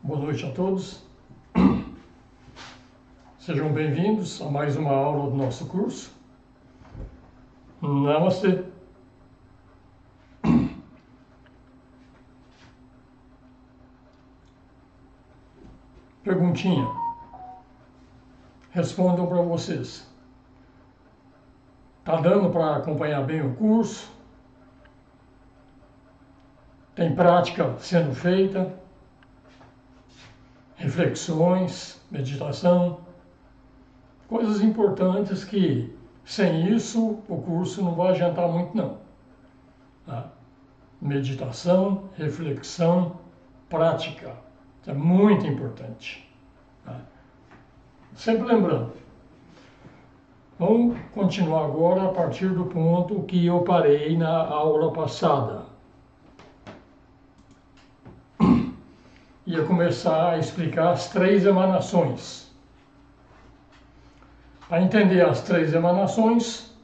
Boa noite a todos. Sejam bem-vindos a mais uma aula do nosso curso. Namastê. Perguntinha. Respondam para vocês. Tá dando para acompanhar bem o curso? Tem prática sendo feita? Reflexões, meditação, coisas importantes que sem isso o curso não vai adiantar muito não. Tá? Meditação, reflexão, prática, isso é muito importante. Tá? Sempre lembrando, vamos continuar agora a partir do ponto que eu parei na aula passada. Ia começar a explicar as três emanações. Para entender as três emanações,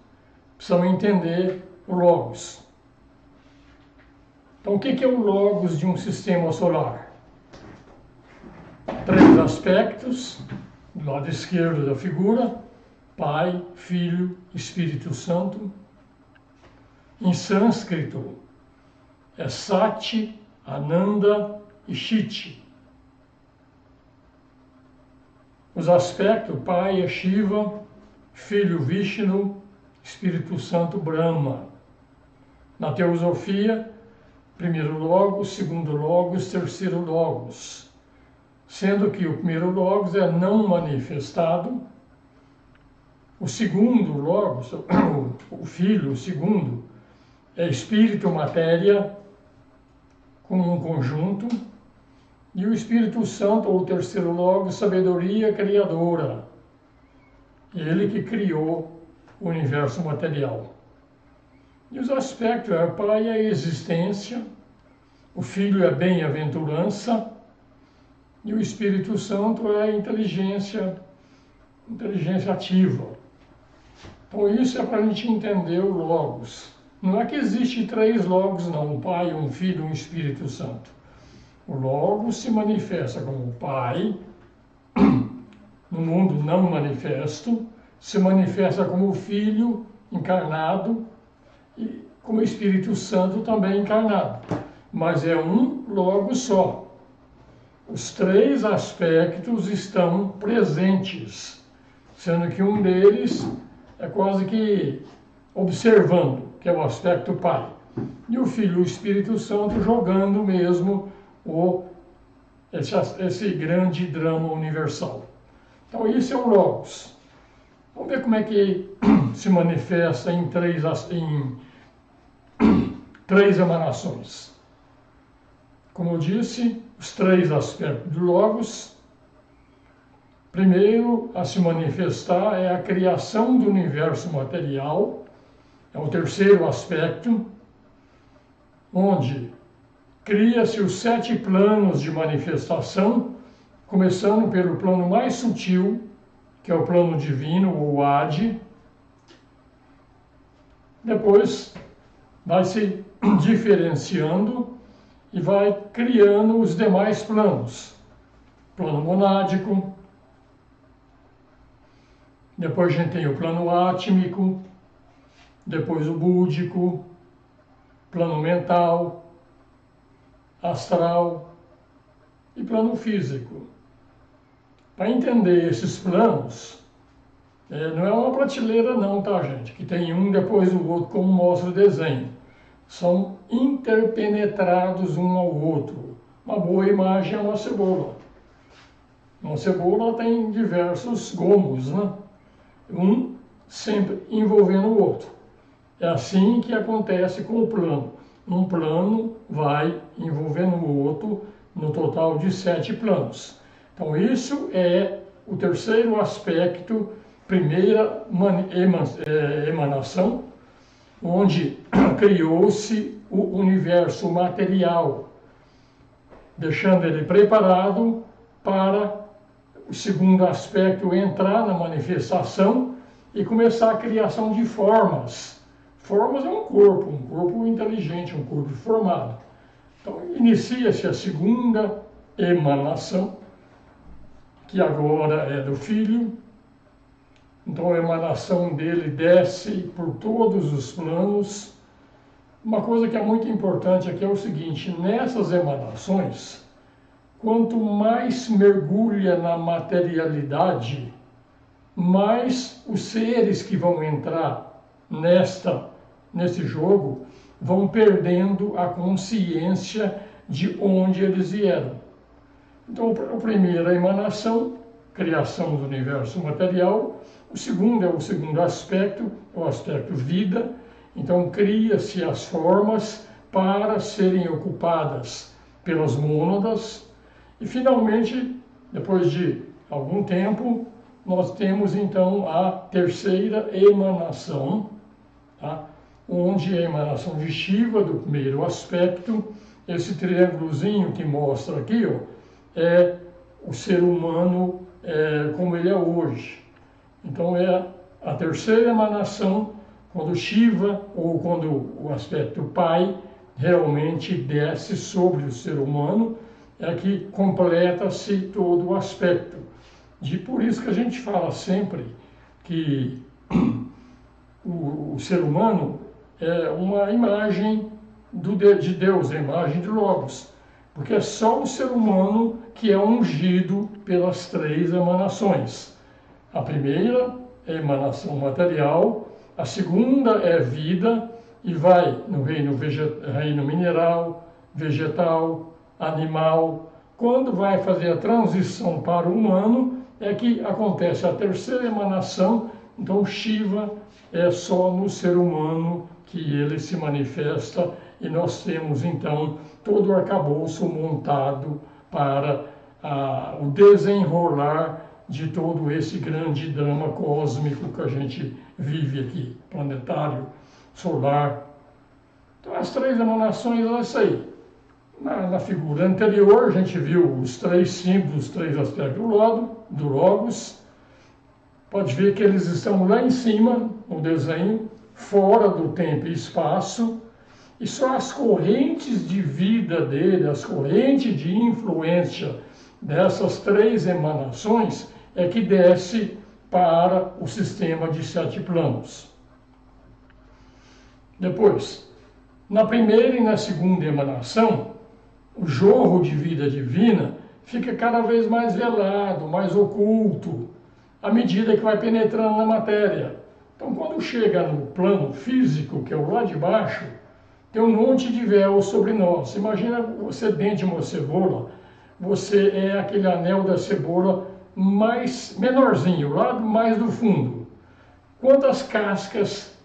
precisamos entender o Logos. Então, o que é o Logos de um sistema solar? Três aspectos, do lado esquerdo da figura: Pai, Filho, Espírito Santo. Em sânscrito, é Sati, Ananda e Chiti. Os aspectos: Pai é Shiva, Filho Vishnu, Espírito Santo Brahma. Na teosofia, primeiro Logos, segundo Logos, terceiro Logos. Sendo que o primeiro Logos é não manifestado, o segundo Logos, o Filho, o segundo, é Espírito, Matéria, como um conjunto, e o Espírito Santo, ou o terceiro Logos, sabedoria criadora. Ele que criou o universo material. E os aspectos: o Pai é a existência, o Filho é a bem-aventurança, e o Espírito Santo é a inteligência ativa. Então isso é para a gente entender o Logos. Não é que existe três Logos, não: um Pai, um Filho e um Espírito Santo. O Logos se manifesta como Pai, no mundo não manifesto, se manifesta como Filho encarnado e como Espírito Santo também encarnado. Mas é um Logos só. Os três aspectos estão presentes, sendo que um deles é quase que observando, que é o aspecto Pai. E o Filho e o Espírito Santo jogando mesmo esse grande drama universal. Então, isso é o Logos. Vamos ver como é que se manifesta em três emanações. Como eu disse, os três aspectos do Logos. Primeiro a se manifestar é a criação do universo material, é o terceiro aspecto, onde cria-se os 7 planos de manifestação, começando pelo plano mais sutil, que é o plano divino, ou Adi. Depois vai se diferenciando e vai criando os demais planos. Plano monádico, depois a gente tem o plano átmico, depois o búdico, plano mental, astral e plano físico. Para entender esses planos, não é uma prateleira não, tá, gente? Que tem um depois do outro, como mostra o desenho. São interpenetrados um ao outro. Uma boa imagem é uma cebola. Uma cebola tem diversos gomos, né? Um sempre envolvendo o outro. É assim que acontece com o plano. Um plano vai envolvendo o outro, no total de 7 planos. Então, isso é o terceiro aspecto, primeira emanação, onde criou-se o universo material, deixando ele preparado para o segundo aspecto entrar na manifestação e começar a criação de formas. Formas é um corpo inteligente, um corpo formado. Então, inicia-se a segunda emanação, que agora é do Filho. Então a emanação dele desce por todos os planos. Uma coisa que é muito importante aqui é o seguinte: nessas emanações, quanto mais mergulha na materialidade, mais os seres que vão entrar nesse jogo vão perdendo a consciência de onde eles vieram. Então, a primeira emanação, criação do universo material. O segundo é o segundo aspecto, o aspecto vida. Então, cria-se as formas para serem ocupadas pelas mônadas. E, finalmente, depois de algum tempo, nós temos, então, a terceira emanação, tá? Onde a emanação de Shiva, do primeiro aspecto, esse triângulozinho que mostra aqui, ó, é o ser humano como ele é hoje. Então, é a terceira emanação, quando Shiva, ou quando o aspecto Pai, realmente desce sobre o ser humano, é que completa-se todo o aspecto. Por isso que a gente fala sempre que o ser humano é uma imagem de Deus, a imagem de Logos, porque é só o ser humano que é ungido pelas três emanações. A primeira é emanação material, a segunda é vida e vai no reino mineral, vegetal, animal. Quando vai fazer a transição para o humano, é que acontece a terceira emanação. Então Shiva é só no ser humano que ele se manifesta, e nós temos então todo o arcabouço montado para o desenrolar de todo esse grande drama cósmico que a gente vive aqui, planetário, solar. Então as três emanações é isso aí. Na figura anterior a gente viu os três símbolos, os três aspectos do Logos. Pode ver que eles estão lá em cima, no desenho, fora do tempo e espaço, e só as correntes de vida dele, as correntes de influência dessas três emanações é que desce para o sistema de 7 planos. Depois, na primeira e na segunda emanação, o jorro de vida divina fica cada vez mais velado, mais oculto, à medida que vai penetrando na matéria. Então, quando chega no plano físico, que é o lá de baixo, tem um monte de véu sobre nós. Imagina você dentro de uma cebola, você é aquele anel da cebola mais menorzinho, lá mais do fundo. Quantas cascas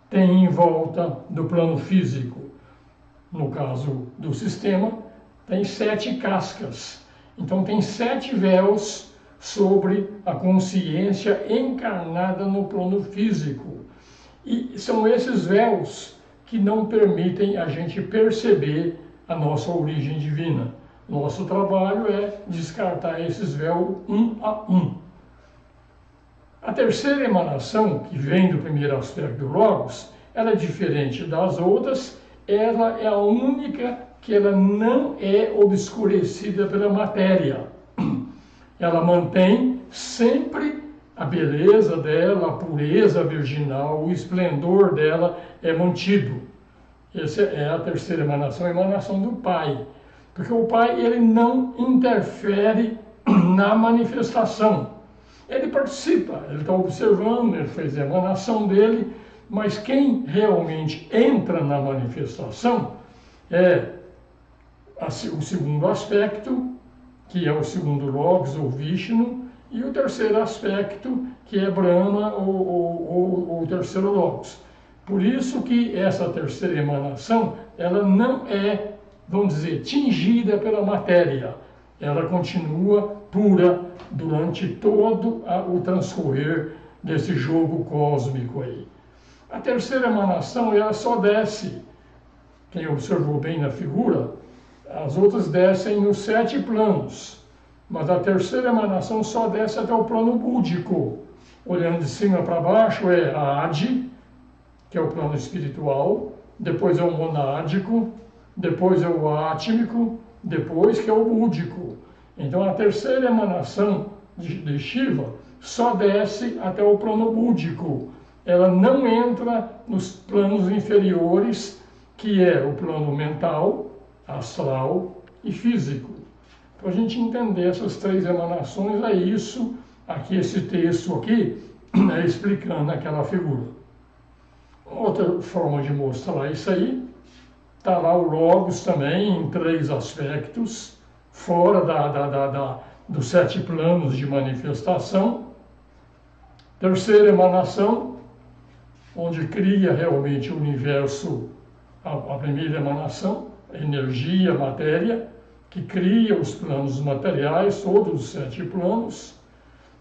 tem em volta do plano físico? No caso do sistema, tem 7 cascas. Então, tem 7 véus sobre a consciência encarnada no plano físico. E são esses véus que não permitem a gente perceber a nossa origem divina. Nosso trabalho é descartar esses véus um a um. A terceira emanação, que vem do primeiro aspecto do Logos, ela é diferente das outras, ela é a única que ela não é obscurecida pela matéria. Ela mantém sempre a beleza dela, a pureza virginal, o esplendor dela é mantido. Essa é a terceira emanação, a emanação do Pai. Porque o Pai, ele não interfere na manifestação. Ele participa, ele está observando, ele fez a emanação dele, mas quem realmente entra na manifestação é o segundo aspecto, que é o segundo Logos ou Vishnu, e o terceiro aspecto, que é Brahma ou o terceiro Logos. Por isso que essa terceira emanação, ela não é, vamos dizer, tingida pela matéria. Ela continua pura durante todo o transcorrer desse jogo cósmico aí. A terceira emanação, ela só desce, quem observou bem na figura, as outras descem nos 7 planos, mas a terceira emanação só desce até o plano búdico. Olhando de cima para baixo é a Adi, que é o plano espiritual, depois é o monádico, depois é o átmico, depois que é o búdico. Então a terceira emanação de Shiva só desce até o plano búdico. Ela não entra nos planos inferiores, que é o plano mental, astral e físico. Para a gente entender essas três emanações, é isso, aqui esse texto aqui, é explicando aquela figura. Outra forma de mostrar isso aí, está lá o Logos também, em três aspectos, fora dos 7 planos de manifestação. Terceira emanação, onde cria realmente o universo, a primeira emanação, a energia, a matéria, que cria os planos materiais, todos os 7 planos.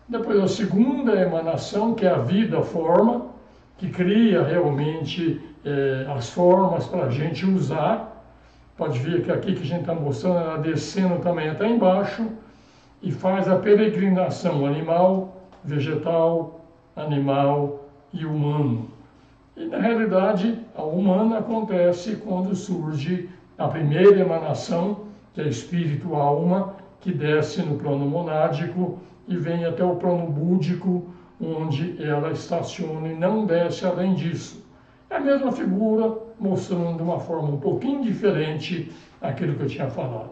Depois a segunda emanação, que é a vida, a forma, que cria realmente as formas para a gente usar. Pode ver que aqui que a gente está mostrando, ela descendo também até embaixo, e faz a peregrinação animal, vegetal, animal e humano. E na realidade, a humana acontece quando surge a primeira emanação, que é espírito, alma, que desce no plano monádico e vem até o plano búdico, onde ela estaciona e não desce além disso. É a mesma figura, mostrando de uma forma um pouquinho diferente aquilo que eu tinha falado.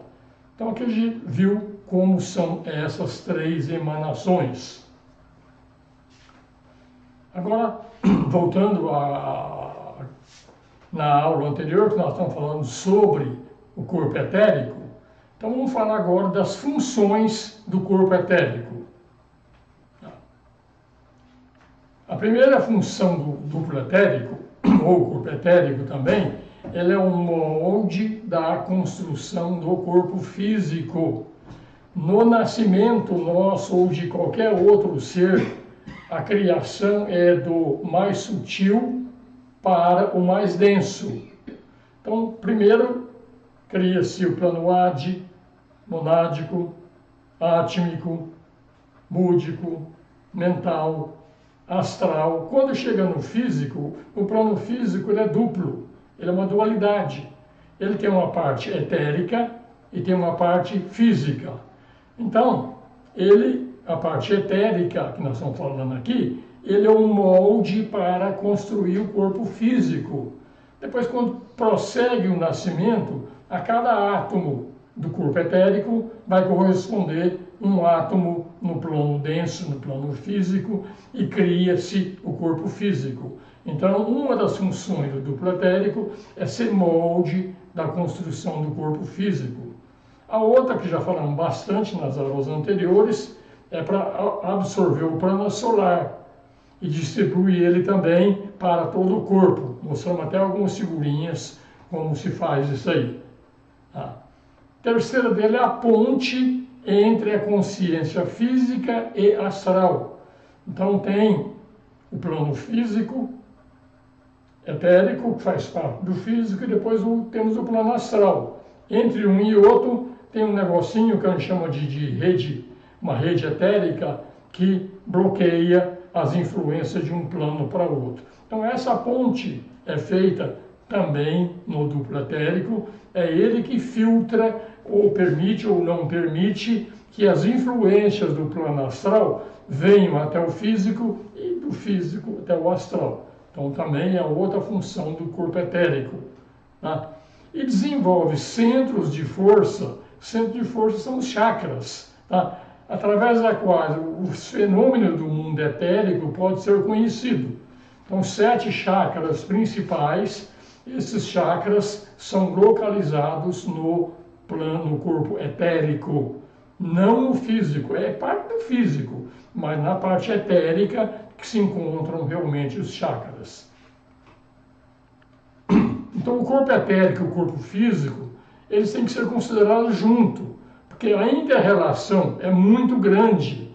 Então aqui a gente viu como são essas 3 emanações. Agora, voltando na aula anterior, que nós estamos falando sobre o corpo etérico, então vamos falar agora das funções do corpo etérico. A primeira função do duplo etérico, ou corpo etérico também, ele é um molde da construção do corpo físico. No nascimento nosso ou de qualquer outro ser, a criação é do mais sutil para o mais denso. Então, primeiro, cria-se o plano Adi, monádico, átmico, búdico, mental, astral. Quando chega no físico, o plano físico ele é duplo, ele é uma dualidade. Ele tem uma parte etérica e tem uma parte física. Então, a parte etérica, que nós estamos falando aqui, ele é um molde para construir o corpo físico. Depois, quando prossegue o nascimento, a cada átomo do corpo etérico vai corresponder um átomo no plano denso, no plano físico, e cria-se o corpo físico. Então, uma das funções do duplo etérico é ser molde da construção do corpo físico. A outra, que já falamos bastante nas aulas anteriores, é para absorver o plano solar e distribuir ele também para todo o corpo. Mostramos até algumas figurinhas como se faz isso aí. A terceira dele é a ponte entre a consciência física e astral. Então tem o plano físico, etérico, que faz parte do físico, e depois temos o plano astral. Entre um e outro tem um negocinho que a gente chama de rede, uma rede etérica que bloqueia as influências de um plano para o outro. Então essa ponte é feita também no duplo etérico, é ele que filtra ou permite ou não permite que as influências do plano astral venham até o físico e do físico até o astral. Então também é outra função do corpo etérico. Tá? E desenvolve centros de força. Centros de força são os chakras, tá? Através da qual os fenômenos do mundo etérico pode ser conhecido. Então 7 chakras principais, esses chakras são localizados no corpo etérico, não no físico, é parte do físico, mas na parte etérica que se encontram realmente os chakras. Então o corpo etérico e o corpo físico, eles têm que ser considerados juntos, porque a inter-relação é muito grande,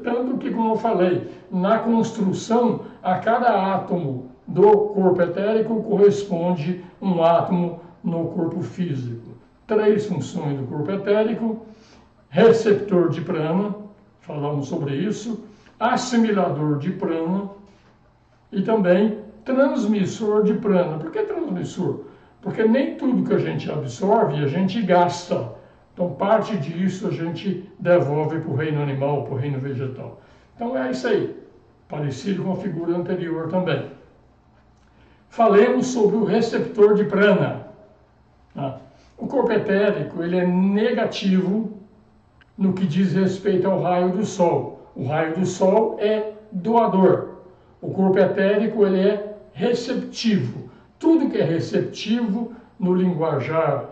tanto que, como eu falei, na construção, a cada átomo do corpo etérico corresponde um átomo no corpo físico. 3 funções do corpo etérico: receptor de prana, falamos sobre isso, assimilador de prana e também transmissor de prana. Por que transmissor? Porque nem tudo que a gente absorve a gente gasta. Então, parte disso a gente devolve para o reino animal, para o reino vegetal. Então, é isso aí, parecido com a figura anterior também. Falemos sobre o receptor de prana. O corpo etérico ele é negativo no que diz respeito ao raio do Sol. O raio do Sol é doador. O corpo etérico ele é receptivo. Tudo que é receptivo no linguajar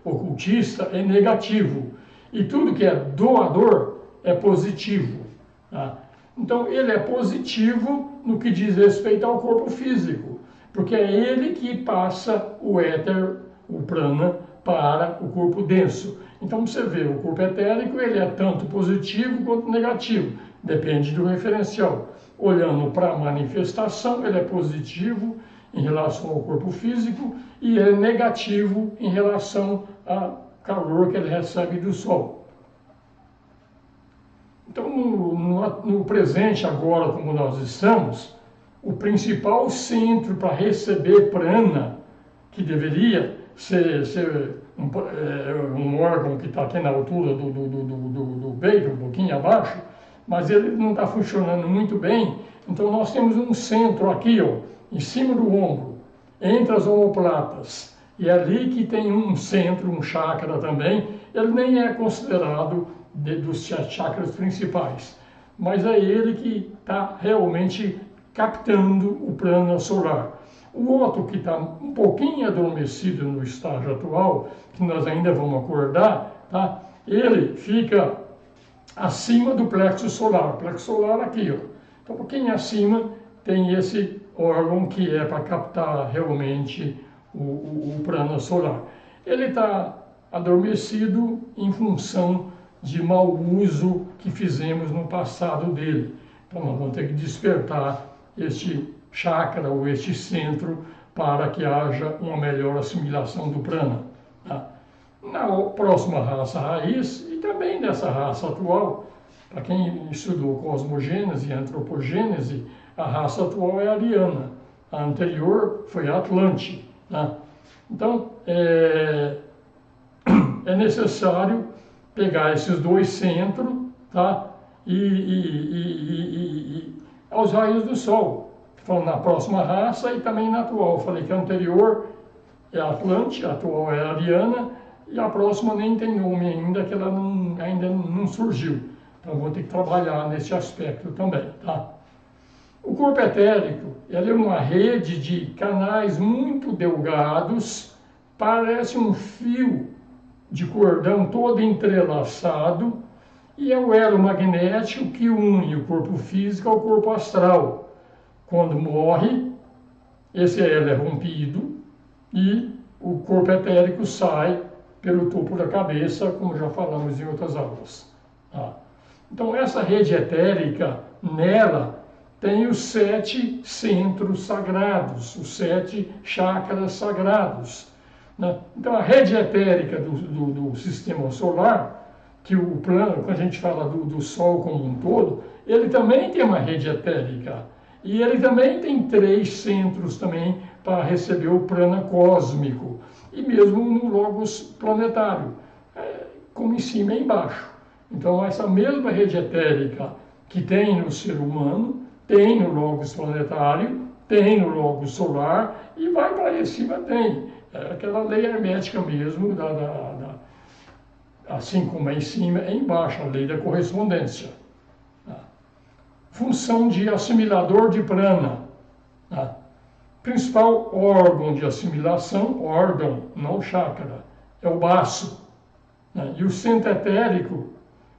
ocultista é negativo. E tudo que é doador é positivo. Então ele é positivo no que diz respeito ao corpo físico, porque é ele que passa o éter, o prana, para o corpo denso. Então você vê, o corpo etérico ele é tanto positivo quanto negativo, depende do referencial. Olhando para a manifestação, ele é positivo em relação ao corpo físico e é negativo em relação ao calor que ele recebe do Sol. Então, no presente agora, como nós estamos, o principal centro para receber prana, que deveria ser um órgão que está aqui na altura do peito, um pouquinho abaixo, mas ele não está funcionando muito bem. Então nós temos um centro aqui, ó, em cima do ombro, entre as omoplatas, e é ali que tem um centro, um chakra também. Ele nem é considerado dos chakras principais, mas é ele que está realmente captando o prana solar. O outro que está um pouquinho adormecido no estágio atual, que nós ainda vamos acordar, tá? Ele fica acima do plexo solar. O plexo solar aqui, ó. Então, um pouquinho acima tem esse órgão que é para captar realmente o prana solar. Ele está adormecido em função de mau uso que fizemos no passado dele. Então, nós vamos ter que despertar este chakra ou este centro para que haja uma melhor assimilação do prana. Na próxima raça raiz, e também nessa raça atual, para quem estudou cosmogênese e antropogênese, a raça atual é a ariana, a anterior foi a Atlante. Então, é necessário pegar esses dois centros, e aos raios do Sol. Falando na próxima raça e também na atual. Falei que a anterior é a Atlante, a atual é a Ariana, e a próxima nem tem nome ainda, que ela ainda não surgiu. Então vou ter que trabalhar nesse aspecto também, O corpo etérico, ele é uma rede de canais muito delgados, parece um fio de cordão todo entrelaçado, e é o elo magnético que une o corpo físico ao corpo astral. Quando morre, esse elo é rompido e o corpo etérico sai pelo topo da cabeça, como já falamos em outras aulas. Então, essa rede etérica, nela, tem os 7 centros sagrados, os 7 chakras sagrados. Então, a rede etérica do sistema solar, que o plano, quando a gente fala do Sol como um todo, ele também tem uma rede etérica. E ele também tem 3 centros também para receber o prana cósmico. E mesmo no logos planetário, como em cima e embaixo. Então essa mesma rede etérica que tem no ser humano, tem no logos planetário, tem no logos solar e vai para aí cima tem. É aquela lei hermética mesmo, assim como é em cima, é embaixo, a lei da correspondência. Função de assimilador de prana. Principal órgão de assimilação, órgão, não chakra, é o baço. E o centro etérico,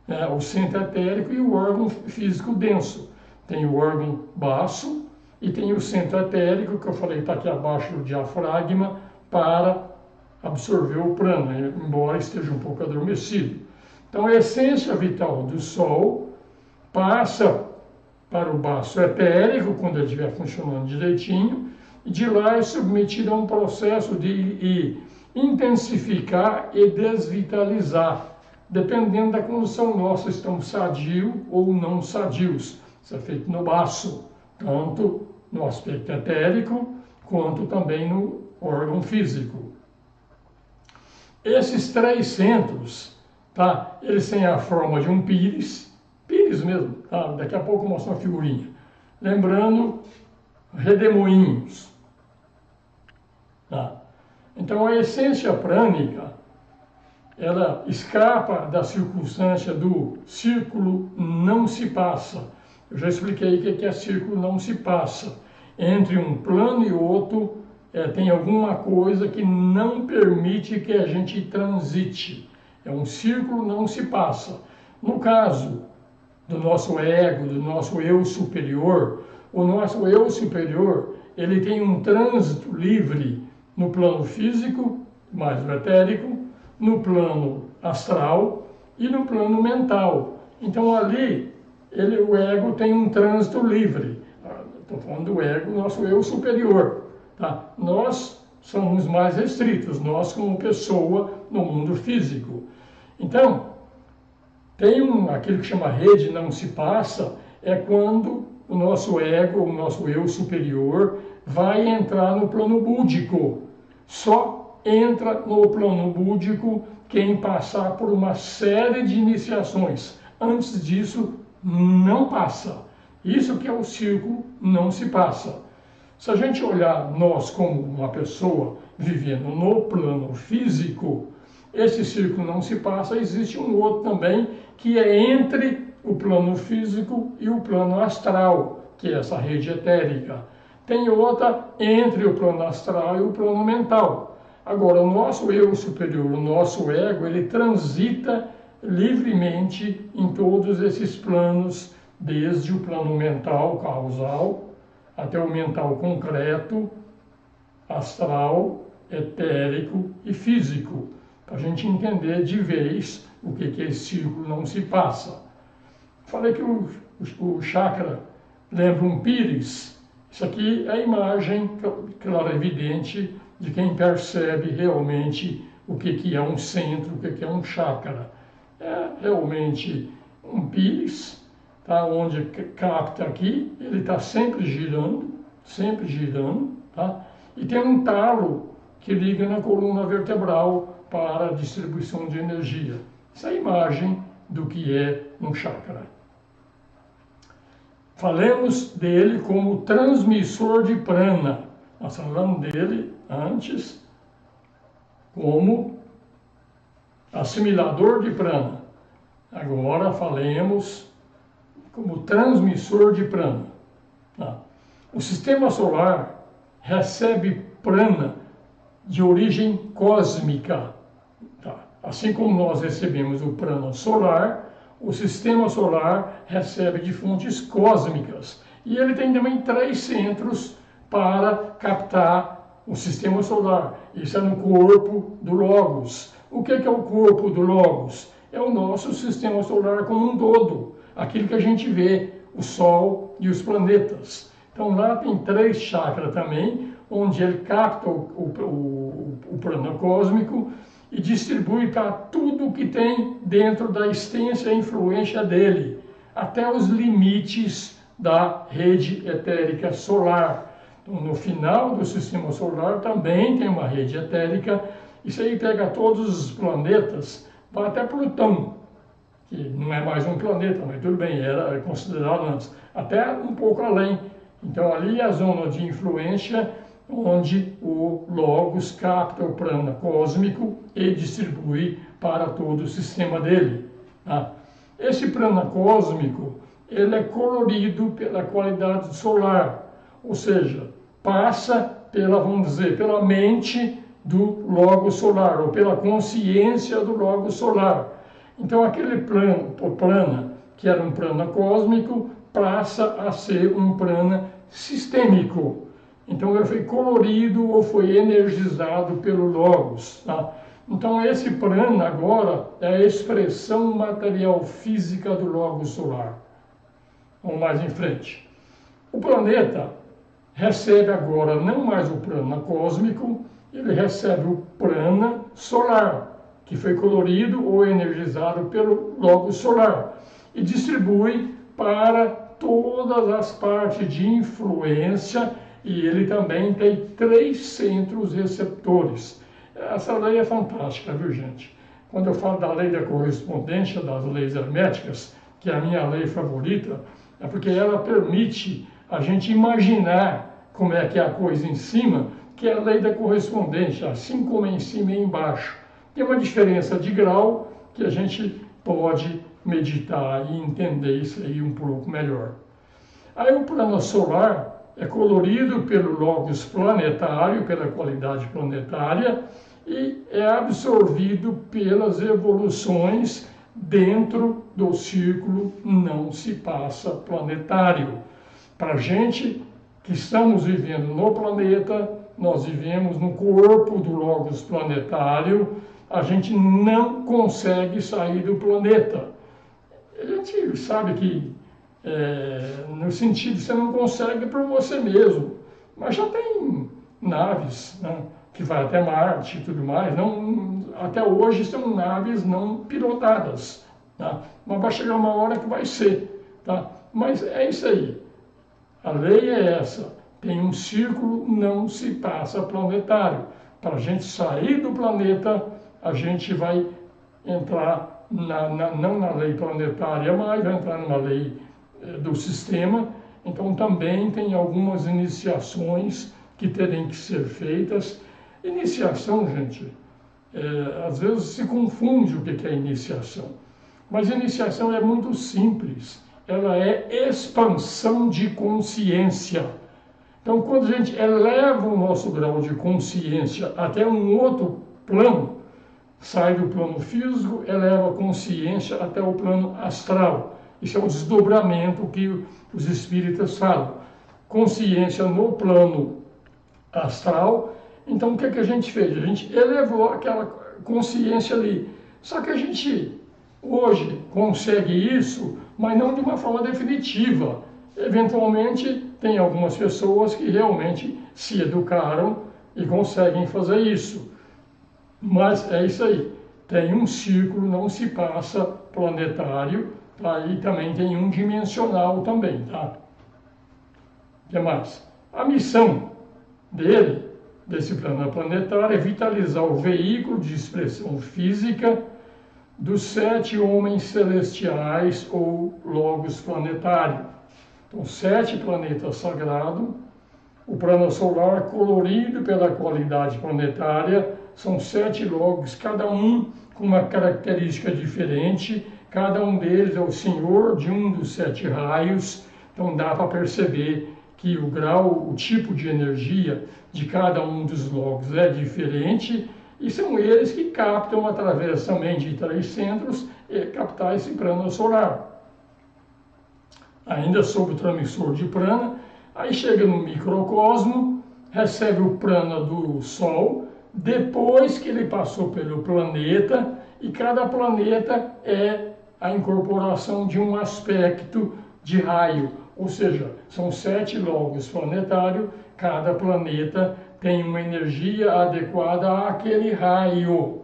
e o órgão físico denso. Tem o órgão baço e tem o centro etérico, que eu falei está aqui abaixo do diafragma, para absorver o prana, embora esteja um pouco adormecido. Então a essência vital do Sol passa para o baço etérico, quando ele estiver funcionando direitinho, e de lá é submetido a um processo de intensificar e desvitalizar, dependendo da condição nossa, estamos sadios ou não sadios. Isso é feito no baço, tanto no aspecto etérico, quanto também no órgão físico. Esses 3 centros, tá? Eles têm a forma de um pires mesmo, tá? Daqui a pouco eu mostro uma figurinha. Lembrando, redemoinhos. Tá? Então a essência prânica, ela escapa da circunstância do círculo não se passa. Eu já expliquei o que é círculo não se passa. Entre um plano e outro, tem alguma coisa que não permite que a gente transite. É um círculo não se passa. No caso do nosso ego, do nosso eu superior, o nosso eu superior, ele tem um trânsito livre no plano físico, mais o etérico, no plano astral e no plano mental. Então ali, o ego tem um trânsito livre. Estou falando do ego, nosso eu superior. Tá? Nós somos mais restritos, nós como pessoa no mundo físico. Então, tem aquilo que chama rede não se passa, é quando o nosso ego, o nosso eu superior, vai entrar no plano búdico. Só entra no plano búdico quem passar por uma série de iniciações. Antes disso, não passa. Isso que é o círculo não se passa. Se a gente olhar nós como uma pessoa vivendo no plano físico, esse círculo não se passa. Existe um outro também que é entre o plano físico e o plano astral, que é essa rede etérica. Tem outra entre o plano astral e o plano mental. Agora, o nosso eu superior, o nosso ego, ele transita livremente em todos esses planos, desde o plano mental causal até o mental concreto, astral, etérico e físico, para a gente entender de vez o que esse círculo não se passa. Falei que o chakra lembra um pires. Isso aqui é a imagem clara, evidente, de quem percebe realmente o que é um centro, o que é um chakra. É realmente um pires, tá? Onde capta aqui, ele está sempre girando, tá? E tem um talo que liga na coluna vertebral para a distribuição de energia. Essa é a imagem do que é um chakra. Falemos dele como transmissor de prana. Nós falamos dele antes como assimilador de prana. Agora falemos como transmissor de prana. Tá? O sistema solar recebe prana de origem cósmica. Tá? Assim como nós recebemos o prana solar, o sistema solar recebe de fontes cósmicas. E ele tem também 3 centros para captar o sistema solar. Isso é no corpo do Logos. O que é o corpo do Logos? É o nosso sistema solar como um todo. Aquilo que a gente vê, o Sol e os planetas. Então lá tem 3 chakras também, onde ele capta o prana cósmico e distribui para tudo que tem dentro da extensa influência dele, até os limites da rede etérica solar. Então, no final do sistema solar também tem uma rede etérica. Isso aí pega todos os planetas, vai até Plutão, que não é mais um planeta, mas tudo bem, era considerado antes, até um pouco além. Então ali é a zona de influência onde o Logos capta o prana cósmico e distribui para todo o sistema dele. Tá? Esse prana cósmico, ele é colorido pela qualidade solar, ou seja, passa pela, vamos dizer, pela mente do Logos solar, ou pela consciência do Logos solar. Então aquele prana, que era um prana cósmico, passa a ser um prana sistêmico. Então ele foi colorido ou foi energizado pelo Logos. Tá? Então esse prana agora é a expressão material física do Logos solar. Vamos mais em frente. O planeta recebe agora não mais o prana cósmico, ele recebe o prana solar, que foi colorido ou energizado pelo Logos solar, e distribui para todas as partes de influência. E ele também tem 3 centros receptores. Essa lei é fantástica, viu, gente? Quando eu falo da lei da correspondência, das leis herméticas, que é a minha lei favorita, é porque ela permite a gente imaginar como é que é a coisa em cima, que é a lei da correspondência, assim como é em cima e embaixo. Tem uma diferença de grau que a gente pode meditar e entender isso aí um pouco melhor. Aí o plano solar é colorido pelo logos planetário, pela qualidade planetária, e é absorvido pelas evoluções dentro do círculo não se passa planetário. Para a gente que estamos vivendo no planeta, nós vivemos no corpo do logos planetário, a gente não consegue sair do planeta. A gente sabe que, no sentido, você não consegue por você mesmo, mas já tem naves, né, que vai até Marte e tudo mais. Não, até hoje são naves não pilotadas, tá? Mas vai chegar uma hora que vai ser, tá? Mas é isso aí. A lei é essa. Tem um círculo não se passa planetário. Para a gente sair do planeta, a gente vai entrar não na lei planetária, mas vai entrar numa lei do sistema. Então também tem algumas iniciações que terem que ser feitas. Iniciação, gente, às vezes se confunde o que é iniciação. Mas iniciação é muito simples. Ela é expansão de consciência. Então, quando a gente eleva o nosso grau de consciência até um outro plano, sai do plano físico, eleva a consciência até o plano astral. Isso é o desdobramento que os espíritas falam. Consciência no plano astral. Então, o que a gente fez? A gente elevou aquela consciência ali. Só que a gente hoje consegue isso, mas não de uma forma definitiva. Eventualmente, tem algumas pessoas que realmente se educaram e conseguem fazer isso. Mas é isso aí. Tem um círculo, não se passa planetário, tá? E também tem um dimensional também, tá? O que mais? A missão desse plano planetário, é vitalizar o veículo de expressão física dos 7 homens celestiais ou logos planetário. Então, 7 planetas sagrados, o plano solar colorido pela qualidade planetária, são 7 logos, cada um com uma característica diferente, cada um deles é o senhor de um dos 7 raios, então dá para perceber que o grau, o tipo de energia de cada um dos logos é diferente, e são eles que captam através também de 3 centros, captar esse plano solar. Ainda sob o transmissor de prana, aí chega no microcosmo, recebe o prana do Sol, depois que ele passou pelo planeta, e cada planeta é a incorporação de um aspecto de raio, ou seja, são 7 logos planetários, cada planeta tem uma energia adequada àquele raio.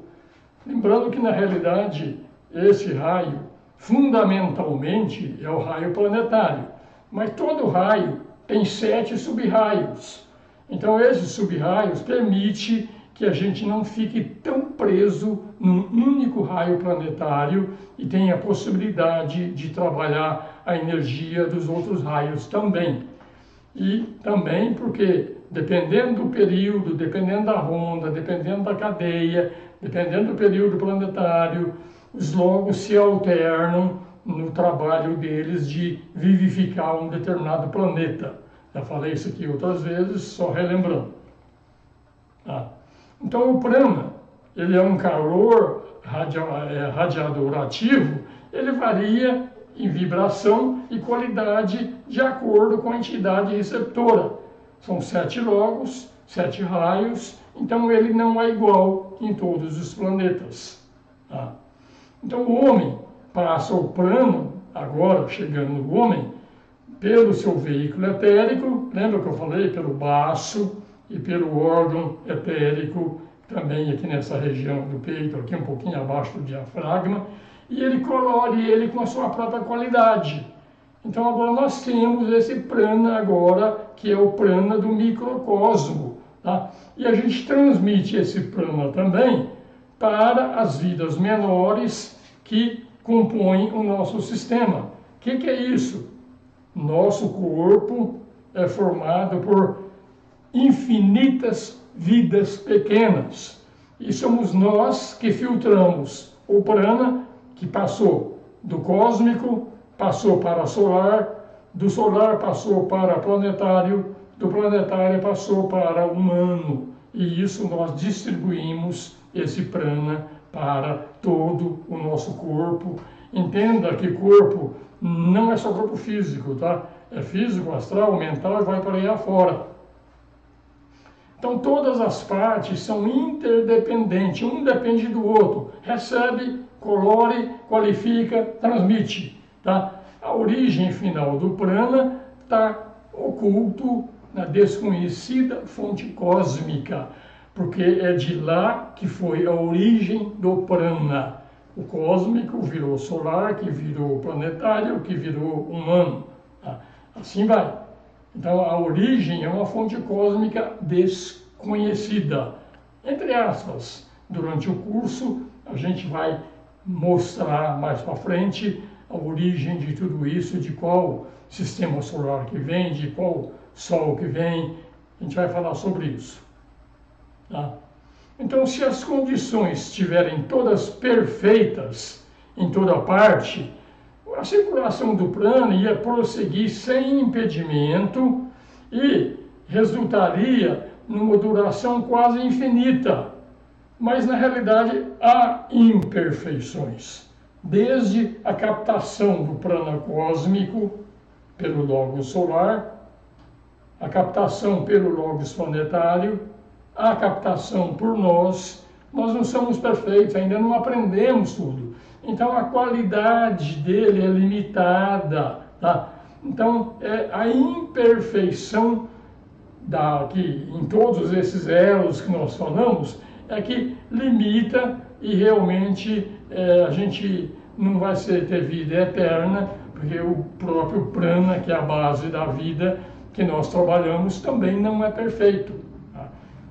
Lembrando que, na realidade, esse raio, fundamentalmente, é o raio planetário, mas todo raio tem 7 sub-raios. Então, esses sub-raios permitem que a gente não fique tão preso num único raio planetário e tenha a possibilidade de trabalhar a energia dos outros raios também. E também porque, dependendo do período, dependendo da ronda, dependendo da cadeia, dependendo do período planetário, os logos se alternam no trabalho deles de vivificar um determinado planeta. Já falei isso aqui outras vezes, só relembrando. Então, o prana, ele é um calor radiador ativo, ele varia em vibração e qualidade de acordo com a entidade receptora. São 7 logos, 7 raios, então ele não é igual em todos os planetas. Então, o homem passa o prana, agora chegando no homem, pelo seu veículo etérico, lembra que eu falei? Pelo baço e pelo órgão etérico, também aqui nessa região do peito, aqui um pouquinho abaixo do diafragma, e ele colore ele com a sua própria qualidade. Então agora nós temos esse prana agora, que é o prana do microcosmo, Tá? E a gente transmite esse prana também para as vidas menores que compõem o nosso sistema. O que é isso? Nosso corpo é formado por infinitas vidas pequenas. E somos nós que filtramos o prana, que passou do cósmico, passou para o solar, do solar passou para planetário, do planetário passou para o humano. E isso nós distribuímos esse prana para todo o nosso corpo. Entenda que corpo não é só corpo físico, tá? É físico, astral, mental e vai para aí afora. Então todas as partes são interdependentes, um depende do outro. Recebe, colore, qualifica, transmite. Tá? A origem final do prana está oculto na desconhecida fonte cósmica, porque é de lá que foi a origem do prana. O cósmico virou solar, que virou planetário, que virou humano. Tá? Assim vai. Então a origem é uma fonte cósmica desconhecida. Entre aspas, durante o curso a gente vai mostrar mais para frente a origem de tudo isso, de qual sistema solar que vem, de qual sol que vem. A gente vai falar sobre isso. Tá? Então, se as condições estiverem todas perfeitas em toda parte, a circulação do prana ia prosseguir sem impedimento e resultaria numa duração quase infinita. Mas, na realidade, há imperfeições. Desde a captação do prana cósmico pelo logos solar, a captação pelo logos planetário, a captação por nós não somos perfeitos, ainda não aprendemos tudo. Então a qualidade dele é limitada. Tá? Então a imperfeição que em todos esses elos que nós falamos é que limita e realmente a gente não vai ter vida eterna, porque o próprio prana, que é a base da vida que nós trabalhamos, também não é perfeito. Tá?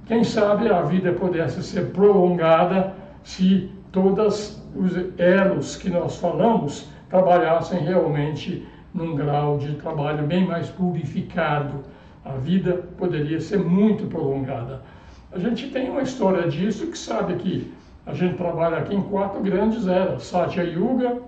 Quem sabe a vida pudesse ser prolongada se todos os elos que nós falamos trabalhassem realmente num grau de trabalho bem mais purificado. A vida poderia ser muito prolongada. A gente tem uma história disso que sabe que a gente trabalha aqui em 4 grandes eras: Satya Yuga,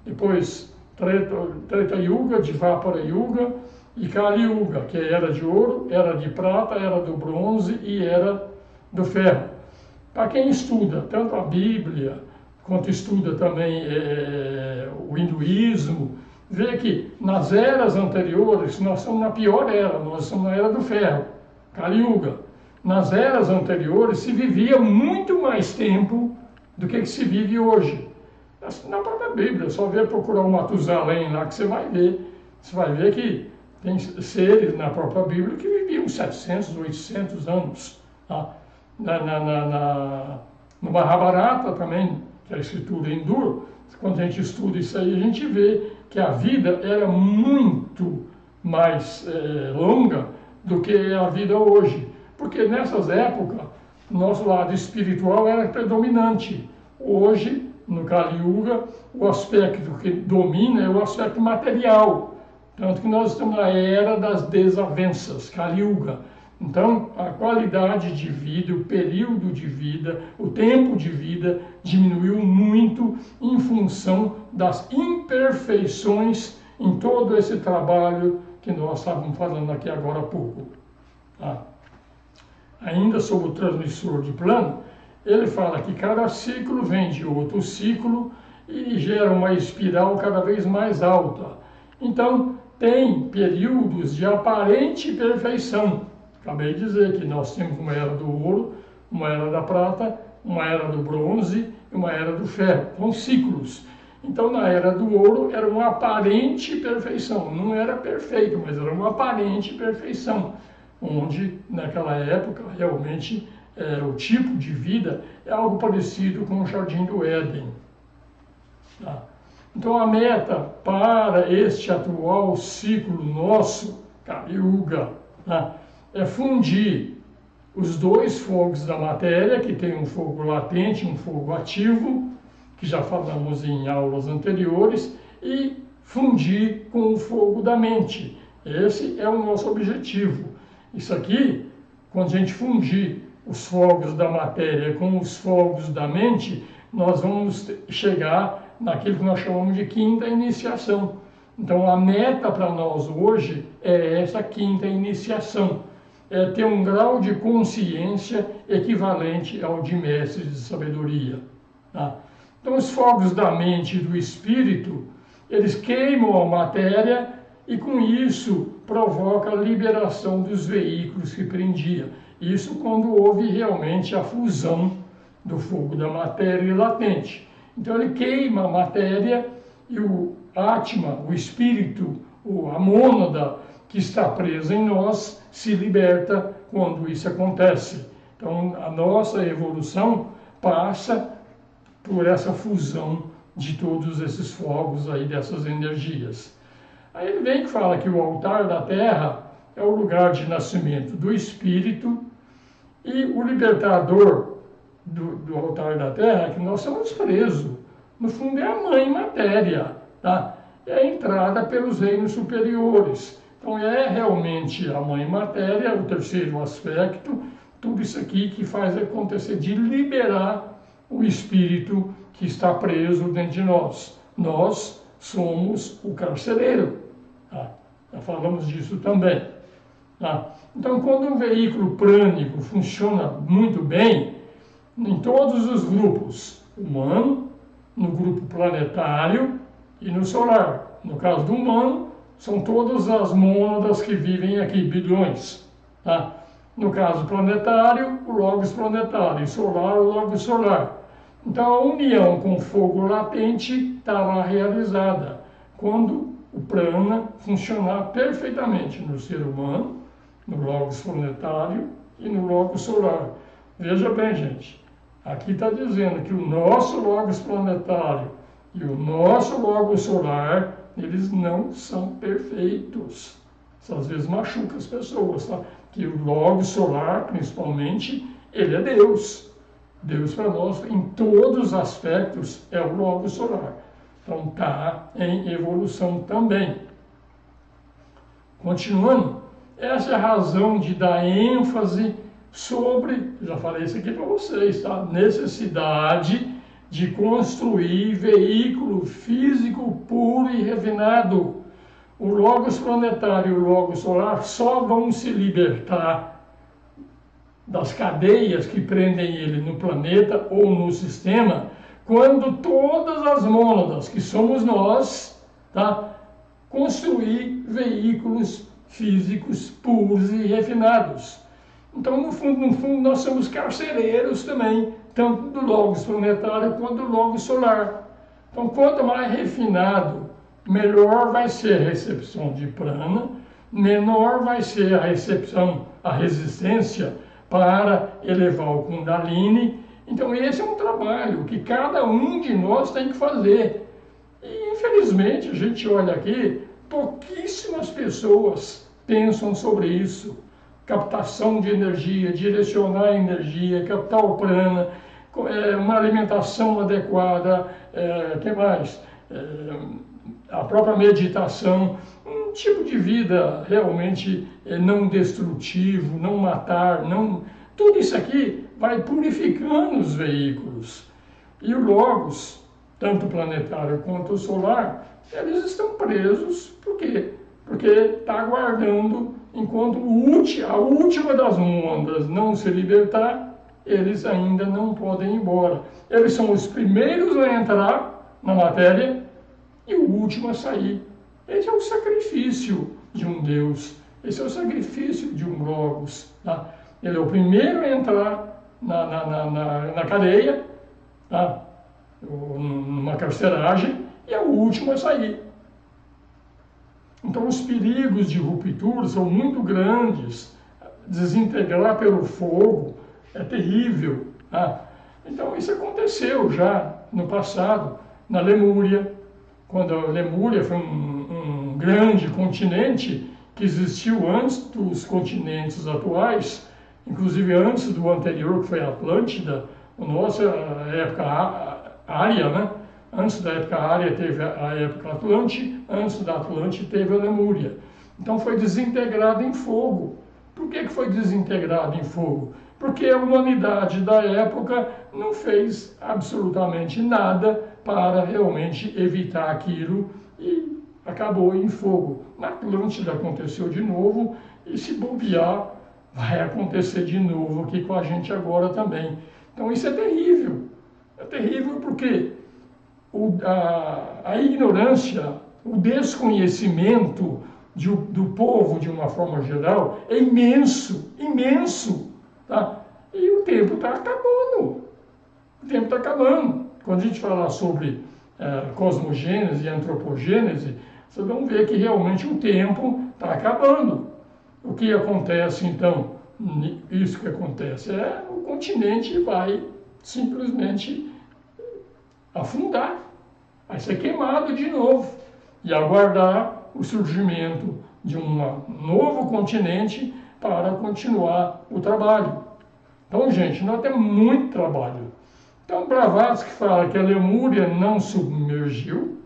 depois Treta Yuga, Dvapara Yuga e Kali Yuga, que é era de ouro, era de prata, era do bronze e era do ferro. Para quem estuda tanto a Bíblia, quanto estuda também o hinduísmo, vê que nas eras anteriores nós estamos na pior era, nós estamos na era do ferro, Kali Yuga. Nas eras anteriores se vivia muito mais tempo do que se vive hoje. Na própria Bíblia, só ver procurar o Matusalém lá que você vai ver. Você vai ver que tem seres na própria Bíblia que viviam 700, 800 anos. Tá? No Mahabharata também, que é a escritura hindu, quando a gente estuda isso aí, a gente vê que a vida era muito mais longa do que a vida hoje. Porque nessas épocas, nosso lado espiritual era predominante. Hoje, no Kali Yuga, o aspecto que domina é o aspecto material. Tanto que nós estamos na era das desavenças, Kali Yuga. Então, a qualidade de vida, o período de vida, o tempo de vida diminuiu muito em função das imperfeições em todo esse trabalho que nós estávamos falando aqui agora há pouco. Tá? Ainda sobre o transmissor de plano, ele fala que cada ciclo vem de outro ciclo e gera uma espiral cada vez mais alta. Então, tem períodos de aparente perfeição. Acabei de dizer que nós temos uma era do ouro, uma era da prata, uma era do bronze e uma era do ferro. São ciclos. Então, na era do ouro, era uma aparente perfeição. Não era perfeito, mas era uma aparente perfeição. Onde, naquela época, realmente, o tipo de vida é algo parecido com o Jardim do Éden. Tá? Então, a meta para este atual ciclo nosso, Kali Yuga, tá? É fundir os dois fogos da matéria, que tem um fogo latente e um fogo ativo, que já falamos em aulas anteriores, e fundir com o fogo da mente. Esse é o nosso objetivo. Isso aqui, quando a gente fundir os fogos da matéria com os fogos da mente, nós vamos chegar naquilo que nós chamamos de quinta iniciação. Então, a meta para nós hoje é essa quinta iniciação, é ter um grau de consciência equivalente ao de mestres de sabedoria. Tá? Então, os fogos da mente e do espírito, eles queimam a matéria e, com isso, provoca a liberação dos veículos que prendia. Isso quando houve realmente a fusão do fogo da matéria latente. Então, ele queima a matéria e o Atma, o espírito, a mônada que está presa em nós, se liberta quando isso acontece. Então, a nossa evolução passa por essa fusão de todos esses fogos aí, dessas energias. Aí ele vem que fala que o altar da Terra é o lugar de nascimento do espírito e o libertador do altar da Terra, que nós somos presos. No fundo é a mãe matéria, tá? É a entrada pelos reinos superiores. Então é realmente a mãe matéria, o terceiro aspecto, tudo isso aqui que faz acontecer de liberar o espírito que está preso dentro de nós. Nós somos o carcereiro. Tá? Já falamos disso também. Tá? Então, quando um veículo prânico funciona muito bem, em todos os grupos, humano, no grupo planetário e no solar. No caso do humano, são todas as mônadas que vivem aqui, bilhões. Tá? No caso planetário, o logos planetário, e solar, o logos solar. Então, a união com o fogo latente está lá realizada, quando o prana funcionar perfeitamente no ser humano, no logos planetário e no logos solar. Veja bem, gente, aqui está dizendo que o nosso logos planetário e o nosso logos solar, eles não são perfeitos. Isso às vezes machuca as pessoas, tá? Que o logos solar, principalmente, ele é Deus. Deus para nós, em todos os aspectos, é o logos solar. Então está em evolução também. Continuando, essa é a razão de dar ênfase sobre, já falei isso aqui para vocês, tá? Necessidade de construir veículo físico puro e refinado. O logos planetário e o logos solar só vão se libertar das cadeias que prendem ele no planeta ou no sistema, quando todas as mônadas, que somos nós, tá, construir veículos físicos puros e refinados. Então, no fundo, nós somos carcereiros também, tanto do logos planetário quanto do logos solar. Então, quanto mais refinado, melhor vai ser a recepção de prana, menor vai ser a resistência para elevar o Kundalini. Então, esse é um trabalho que cada um de nós tem que fazer. E, infelizmente, a gente olha aqui, pouquíssimas pessoas pensam sobre isso. Captação de energia, direcionar a energia, captar o prana, uma alimentação adequada, que mais? A própria meditação, um tipo de vida realmente não destrutivo, não matar, tudo isso aqui vai purificando os veículos. E o logos, tanto planetário quanto solar, eles estão presos, por quê? Porque está aguardando, enquanto a última das mônadas não se libertar, eles ainda não podem ir embora. Eles são os primeiros a entrar na matéria e o último a sair. Esse é o sacrifício de um Deus, esse é o sacrifício de um logos. Tá? Ele é o primeiro a entrar na cadeia, tá? Numa carceragem, e é o último a sair. Então, os perigos de ruptura são muito grandes. Desintegrar pelo fogo é terrível. Tá? Então, isso aconteceu já no passado, na Lemúria, quando a Lemúria foi um grande continente que existiu antes dos continentes atuais, inclusive antes do anterior, que foi a Atlântida, a nossa época área, né? Antes da época área teve a época Atlante, antes da Atlante teve a Lemúria. Então foi desintegrado em fogo. Por que foi desintegrado em fogo? Porque a humanidade da época não fez absolutamente nada para realmente evitar aquilo e acabou em fogo. Na Atlântida aconteceu de novo e, se bobear, vai acontecer de novo aqui com a gente agora também. Então isso é terrível. É terrível porque a ignorância, o desconhecimento do povo, de uma forma geral, é imenso, imenso. Tá? E o tempo está acabando. O tempo está acabando. Quando a gente falar sobre cosmogênese e antropogênese, vocês vão ver que realmente o tempo está acabando. O que acontece, então? Isso que acontece é o continente vai simplesmente afundar, vai ser queimado de novo e aguardar o surgimento de um novo continente para continuar o trabalho. Então, gente, nós temos muito trabalho. Então, Blavatsky fala que a Lemúria não submergiu,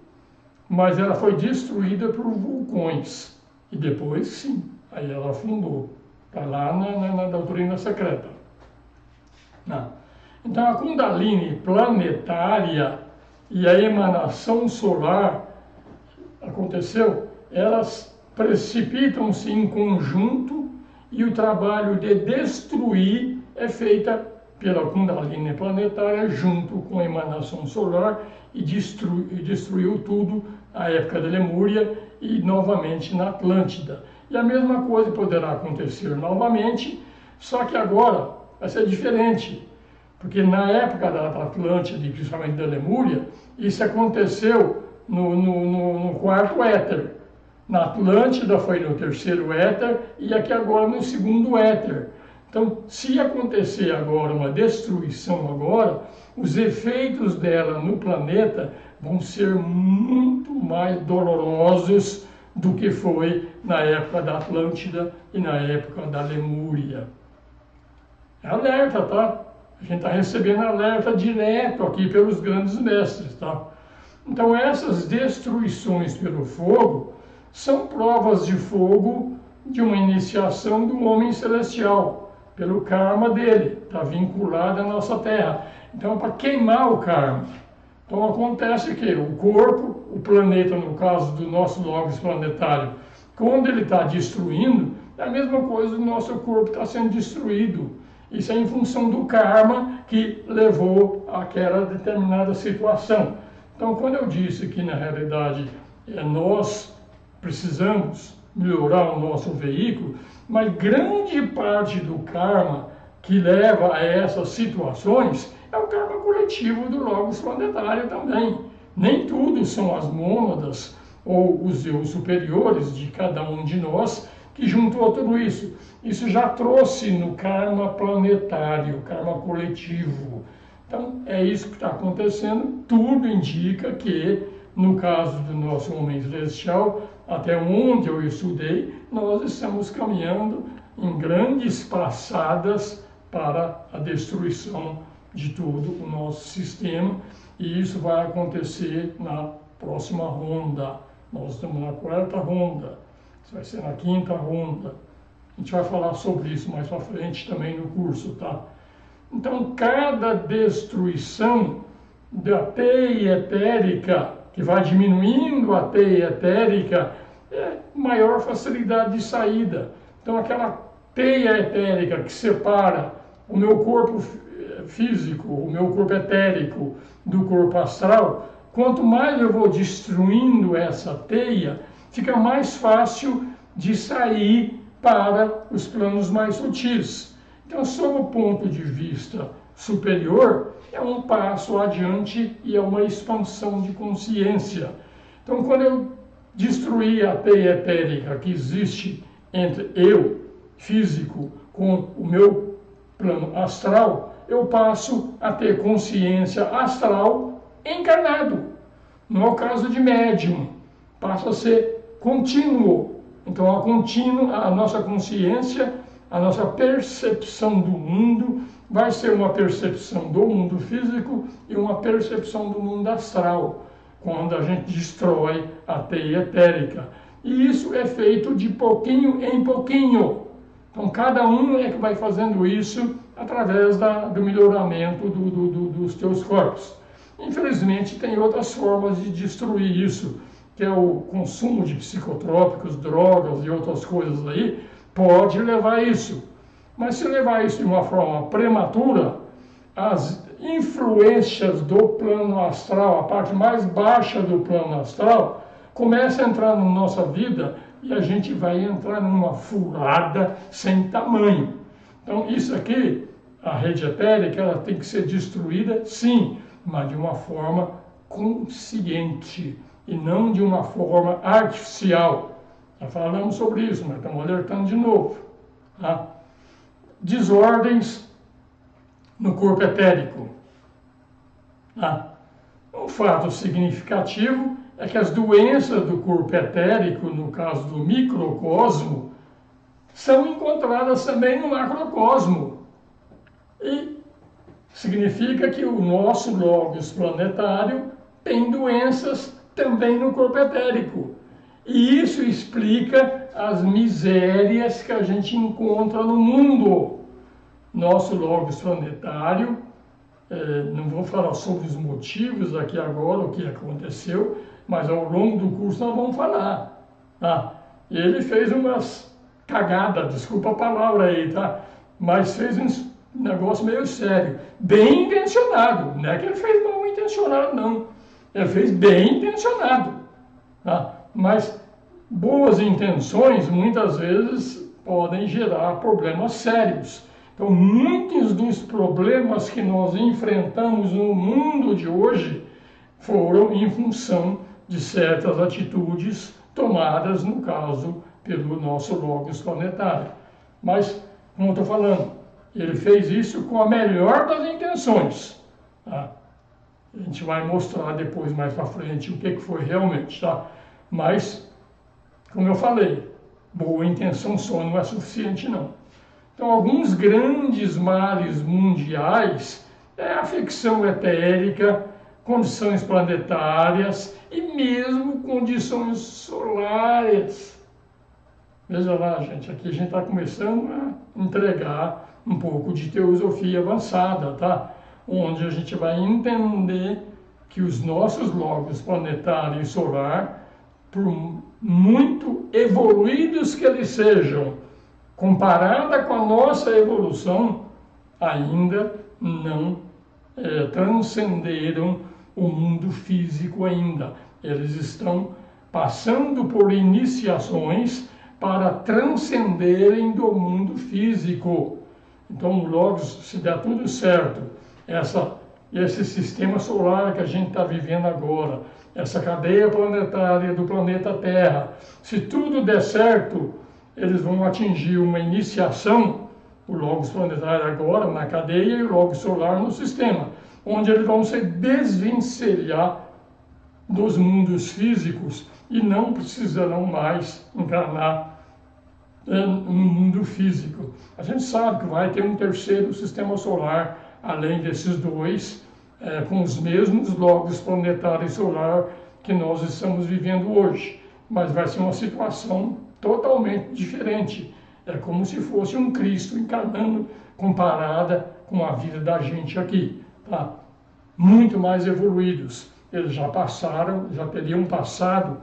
mas ela foi destruída por vulcões. E depois, sim, aí ela afundou. Está lá na doutrina secreta. Não. Então, a Kundalini planetária e a emanação solar aconteceu, elas precipitam-se em conjunto e o trabalho de destruir é feita pela Kundalini planetária junto com a emanação solar e destruiu tudo na época da Lemúria e novamente na Atlântida. E a mesma coisa poderá acontecer novamente, só que agora vai ser diferente, porque na época da Atlântida e principalmente da Lemúria, isso aconteceu no quarto éter. Na Atlântida foi no terceiro éter e aqui agora no segundo éter. Então, se acontecer agora uma destruição agora, os efeitos dela no planeta vão ser muito mais dolorosos do que foi na época da Atlântida e na época da Lemúria. É alerta, tá? A gente está recebendo alerta direto aqui pelos grandes mestres, tá? Então, essas destruições pelo fogo são provas de fogo de uma iniciação do homem celestial, pelo karma dele, está vinculado à nossa Terra. Então, é para queimar o karma. Então, acontece que o corpo, o planeta, no caso do nosso logos planetário, quando ele está destruindo, é a mesma coisa do nosso corpo está sendo destruído. Isso é em função do karma que levou àquela determinada situação. Então, quando eu disse que, na realidade, nós precisamos melhorar o nosso veículo, mas grande parte do karma que leva a essas situações é o karma coletivo do logos planetário também. Nem tudo são as mônadas ou os eu superiores de cada um de nós que juntou tudo isso. Isso já trouxe no karma planetário, karma coletivo. Então, é isso que está acontecendo. Tudo indica que, no caso do nosso homem celestial, até onde eu estudei, nós estamos caminhando em grandes passadas para a destruição de todo o nosso sistema, e isso vai acontecer na próxima ronda. Nós estamos na quarta ronda, isso vai ser na quinta ronda. A gente vai falar sobre isso mais para frente também no curso, tá? Então, cada destruição da teia etérica, que vai diminuindo a teia etérica, é maior facilidade de saída. Então, aquela teia etérica que separa o meu corpo físico, o meu corpo etérico do corpo astral, quanto mais eu vou destruindo essa teia, fica mais fácil de sair para os planos mais sutis. Então, sob o ponto de vista superior, é um passo adiante e é uma expansão de consciência. Então, quando eu destruir a teia etérica que existe entre eu, físico, com o meu plano astral, eu passo a ter consciência astral encarnado. Não é o caso de médium, passa a ser contínuo. Então, a nossa consciência a nossa percepção do mundo vai ser uma percepção do mundo físico e uma percepção do mundo astral, quando a gente destrói a teia etérica. E isso é feito de pouquinho em pouquinho. Então, cada um é que vai fazendo isso através do melhoramento dos teus corpos. Infelizmente, tem outras formas de destruir isso, que é o consumo de psicotrópicos, drogas e outras coisas aí, pode levar a isso. Mas se levar isso de uma forma prematura, as influências do plano astral, a parte mais baixa do plano astral, começa a entrar na nossa vida e a gente vai entrar numa furada sem tamanho. Então, isso aqui, a rede etérica, ela tem que ser destruída, sim, mas de uma forma consciente e não de uma forma artificial. Já falamos sobre isso, mas estamos alertando de novo. Tá? Desordens no corpo etérico. Tá? Um fato significativo é que as doenças do corpo etérico, no caso do microcosmo, são encontradas também no macrocosmo. E significa que o nosso logos planetário tem doenças também no corpo etérico. E isso explica as misérias que a gente encontra no mundo. Nosso logos planetário, não vou falar sobre os motivos aqui agora, o que aconteceu, mas ao longo do curso nós vamos falar. Tá? Ele fez umas cagadas, desculpa a palavra aí, tá? Mas fez um negócio meio sério, bem intencionado. Não é que ele fez mal intencionado, não. Ele fez bem intencionado. Tá? Mas boas intenções, muitas vezes, podem gerar problemas sérios. Então, muitos dos problemas que nós enfrentamos no mundo de hoje foram em função de certas atitudes tomadas, no caso, pelo nosso logos planetário. Mas, como eu estou falando, ele fez isso com a melhor das intenções. Tá? A gente vai mostrar depois, mais para frente, o que foi realmente. Tá? Mas, como eu falei, boa intenção só não é suficiente, não. Então, alguns grandes males mundiais é a ficção etérica, condições planetárias e mesmo condições solares. Veja lá, gente, aqui a gente está começando a entregar um pouco de teosofia avançada, tá? Onde a gente vai entender que os nossos logos planetário e solar, por muito evoluídos que eles sejam, comparada com a nossa evolução, ainda não transcenderam o mundo físico ainda. Eles estão passando por iniciações para transcenderem do mundo físico. Então, logo, se der tudo certo, esse sistema solar que a gente está vivendo agora, essa cadeia planetária do planeta Terra, se tudo der certo, eles vão atingir uma iniciação, o logos planetário agora na cadeia e o logos solar no sistema, onde eles vão se desvencilhar dos mundos físicos e não precisarão mais encarnar no mundo físico. A gente sabe que vai ter um terceiro sistema solar, além desses dois, com os mesmos logos planetário e solar que nós estamos vivendo hoje, mas vai ser uma situação totalmente diferente. É como se fosse um Cristo encarnando comparada com a vida da gente aqui. Tá? Muito mais evoluídos. Eles já teriam passado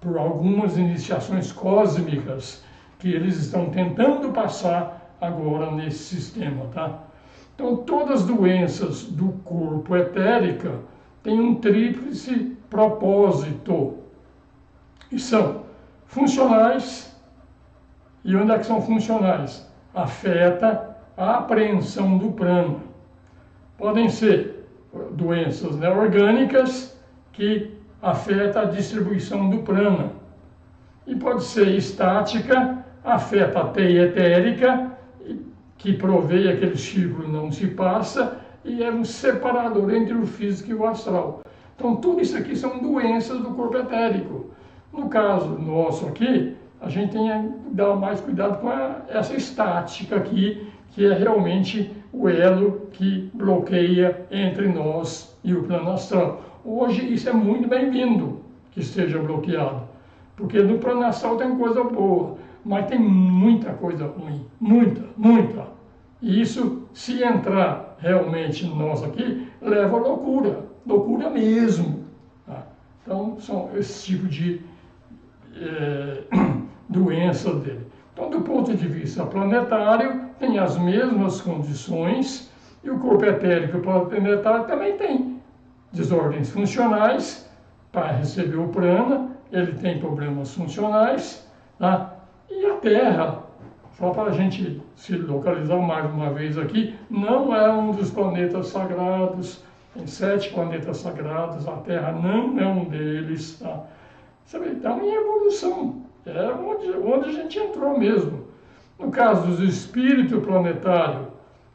por algumas iniciações cósmicas que eles estão tentando passar agora nesse sistema. Tá? Então, todas as doenças do corpo etérico têm um tríplice propósito. E são funcionais. E onde é que são funcionais? Afeta a apreensão do prana. Podem ser doenças orgânicas que afetam a distribuição do prana. E pode ser estática, afeta a teia etérica, que provê aquele círculo não se passa, e é um separador entre o físico e o astral. Então, tudo isso aqui são doenças do corpo etérico. No caso nosso aqui, a gente tem que dar mais cuidado com essa estática aqui, que é realmente o elo que bloqueia entre nós e o plano astral. Hoje isso é muito bem-vindo que esteja bloqueado, porque no plano astral tem coisa boa, mas tem muita coisa ruim, muita. E isso, se entrar realmente em nós aqui, leva à loucura mesmo. Tá? Então, são esse tipo de doença dele. Então, do ponto de vista planetário, tem as mesmas condições, e o corpo etérico planetário também tem desordens funcionais. Para receber o prana, ele tem problemas funcionais, tá? E a Terra, só para a gente se localizar mais uma vez aqui, não é um dos planetas sagrados. Tem 7 planetas sagrados, a Terra não é um deles, tá? Então, em evolução, é onde a gente entrou mesmo. No caso dos espíritos planetários,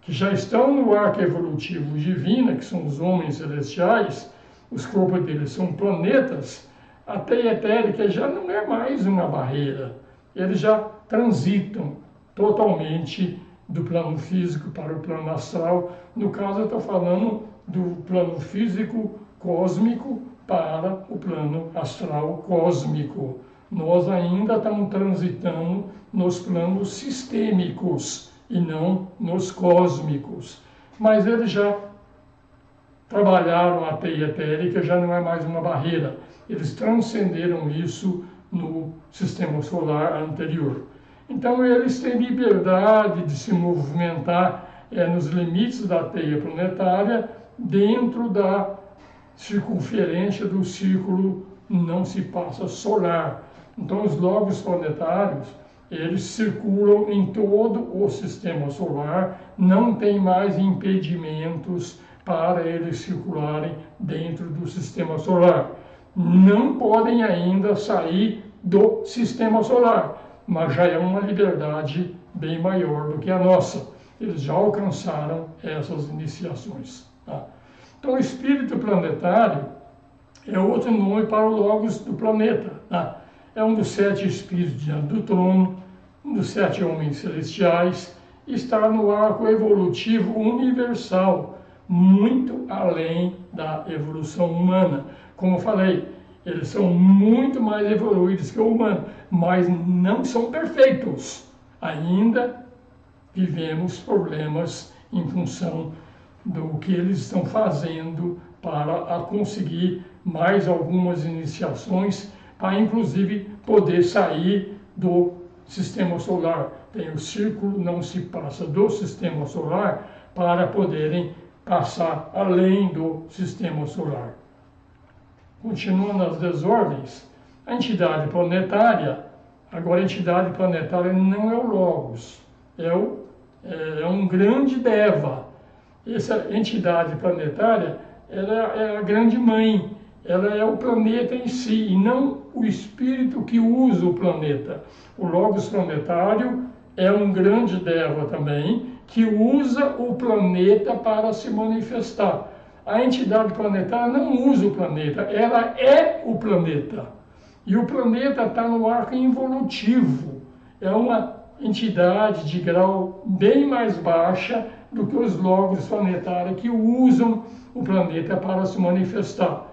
que já estão no arco evolutivo divino, que são os homens celestiais, os corpos deles são planetas, a teia etérica já não é mais uma barreira. Eles já transitam totalmente do plano físico para o plano astral. No caso, eu estou falando do plano físico cósmico para o plano astral cósmico. Nós ainda estamos transitando nos planos sistêmicos e não nos cósmicos. Mas eles já trabalharam a teia etérica, já não é mais uma barreira. Eles transcenderam isso no sistema solar anterior. Então eles têm liberdade de se movimentar nos limites da teia planetária, dentro da circunferência do círculo não se passa solar. Então os lobos planetários, eles circulam em todo o sistema solar, não tem mais impedimentos para eles circularem dentro do sistema solar. Não podem ainda sair do sistema solar, mas já é uma liberdade bem maior do que a nossa. Eles já alcançaram essas iniciações. Tá? Então, o espírito planetário é outro nome para o Logos do planeta. Tá? É um dos 7 espíritos diante do trono, um dos 7 homens celestiais, e está no arco evolutivo universal, muito além da evolução humana. Como eu falei, eles são muito mais evoluídos que o humano, mas não são perfeitos. Ainda vivemos problemas em função do que eles estão fazendo para conseguir mais algumas iniciações, para inclusive poder sair do sistema solar. Tem o círculo, não se passa do sistema solar, para poderem passar além do sistema solar. Continuando as desordens, a entidade planetária, agora a entidade planetária não é o Logos, é um grande Deva. Essa entidade planetária, ela é a grande mãe, ela é o planeta em si, e não o espírito que usa o planeta. O Logos planetário é um grande Deva também, que usa o planeta para se manifestar. A entidade planetária não usa o planeta, ela é o planeta. E o planeta está no arco involutivo. É uma entidade de grau bem mais baixa do que os logos planetários que usam o planeta para se manifestar.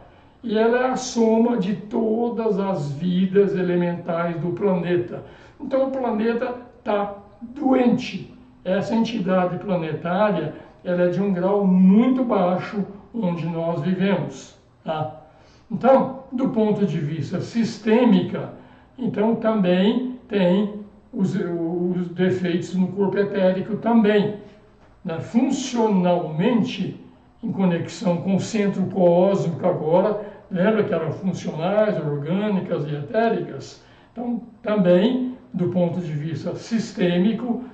E ela é a soma de todas as vidas elementais do planeta. Então o planeta está doente. Essa entidade planetária, ela é de um grau muito baixo onde nós vivemos. Tá? Então, do ponto de vista sistêmica, então também tem os defeitos no corpo etérico também. Né? Funcionalmente, em conexão com o centro cósmico agora, lembra que eram funcionais, orgânicas e etéricas? Então, também, do ponto de vista sistêmico,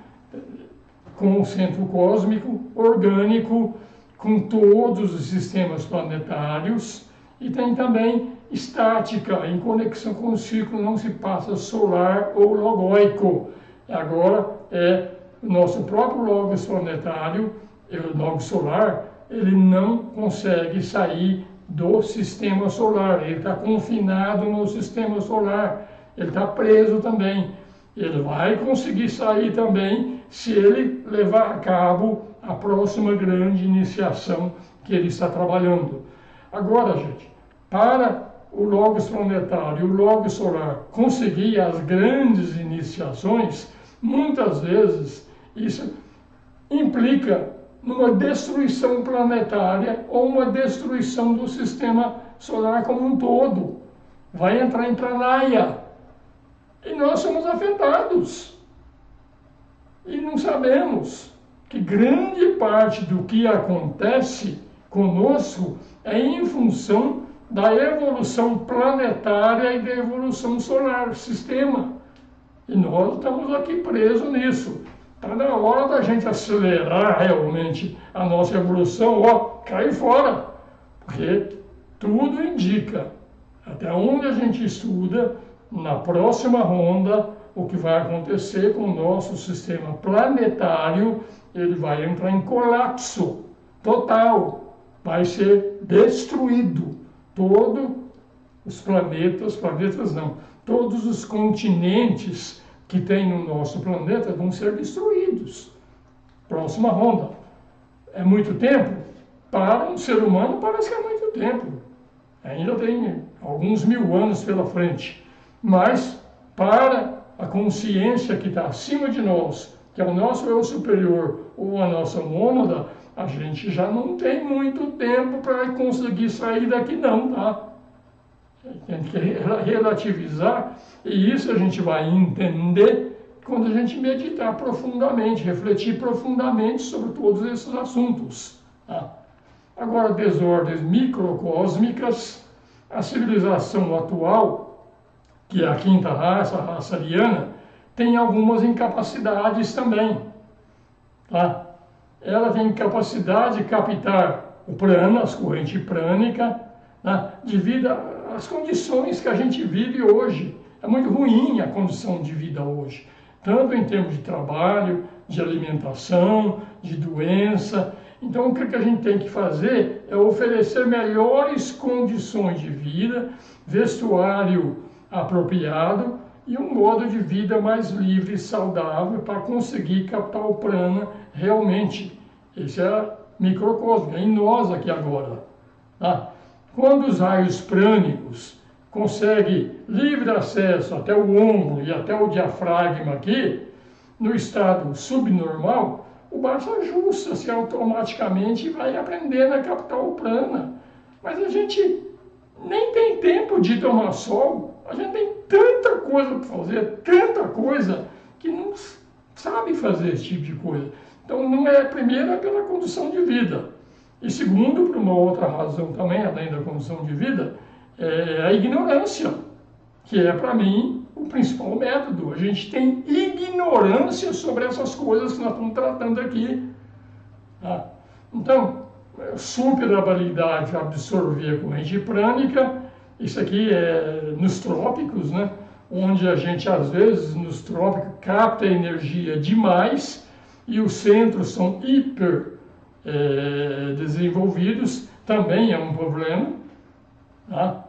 com o centro cósmico, orgânico, com todos os sistemas planetários, e tem também estática, em conexão com o círculo não se passa solar ou logóico. Agora é o nosso próprio Logos planetário, o Logos solar, ele não consegue sair do sistema solar, ele está confinado no sistema solar, ele está preso também. Ele vai conseguir sair também se ele levar a cabo a próxima grande iniciação que ele está trabalhando. Agora, gente, para o Logos planetário e o Logos solar conseguir as grandes iniciações, muitas vezes isso implica numa destruição planetária ou uma destruição do sistema solar como um todo. Vai entrar em pranaya. E nós somos afetados. E não sabemos que grande parte do que acontece conosco é em função da evolução planetária e da evolução solar, sistema. E nós estamos aqui presos nisso. Está na hora da gente acelerar realmente a nossa evolução, cair fora. Porque tudo indica, até onde a gente estuda, na próxima ronda, o que vai acontecer com o nosso sistema planetário, ele vai entrar em colapso total, vai ser destruído. Todos os planetas não, todos os continentes que tem no nosso planeta vão ser destruídos. Próxima ronda. É muito tempo? Para um ser humano parece que é muito tempo. Ainda tem alguns 1000 anos pela frente. Mas para a consciência que está acima de nós, que é o nosso eu superior ou a nossa mônada, a gente já não tem muito tempo para conseguir sair daqui não, tá? Tem que relativizar, e isso a gente vai entender quando a gente meditar profundamente, refletir profundamente sobre todos esses assuntos. Tá? Agora, desordens microcósmicas, a civilização atual, que é a quinta raça, a raça ariana, tem algumas incapacidades também. Tá? Ela tem capacidade de captar o prana, as correntes prânicas, tá? Devido às condições que a gente vive hoje. É muito ruim a condição de vida hoje, tanto em termos de trabalho, de alimentação, de doença. Então, o que a gente tem que fazer é oferecer melhores condições de vida, vestuário apropriado e um modo de vida mais livre e saudável para conseguir captar o prana realmente. Esse é microcosmo, é em nós aqui agora. Tá? Quando os raios prânicos conseguem livre acesso até o ombro e até o diafragma aqui, no estado subnormal, o baixo ajusta-se automaticamente e vai aprendendo a captar o prana. Mas a gente nem tem tempo de tomar sol, a gente tem tanta coisa para fazer, tanta coisa, que não sabe fazer esse tipo de coisa. Então, não é, primeiro, é pela condição de vida. E segundo, por uma outra razão também, além da condição de vida, é a ignorância, que é, para mim, o principal método. A gente tem ignorância sobre essas coisas que nós estamos tratando aqui. Tá? Então, super habilidade de absorver a corrente prânica, isso aqui é nos trópicos, né? Onde a gente, às vezes, nos trópicos, capta energia demais e os centros são hiper desenvolvidos, também é um problema. Tá?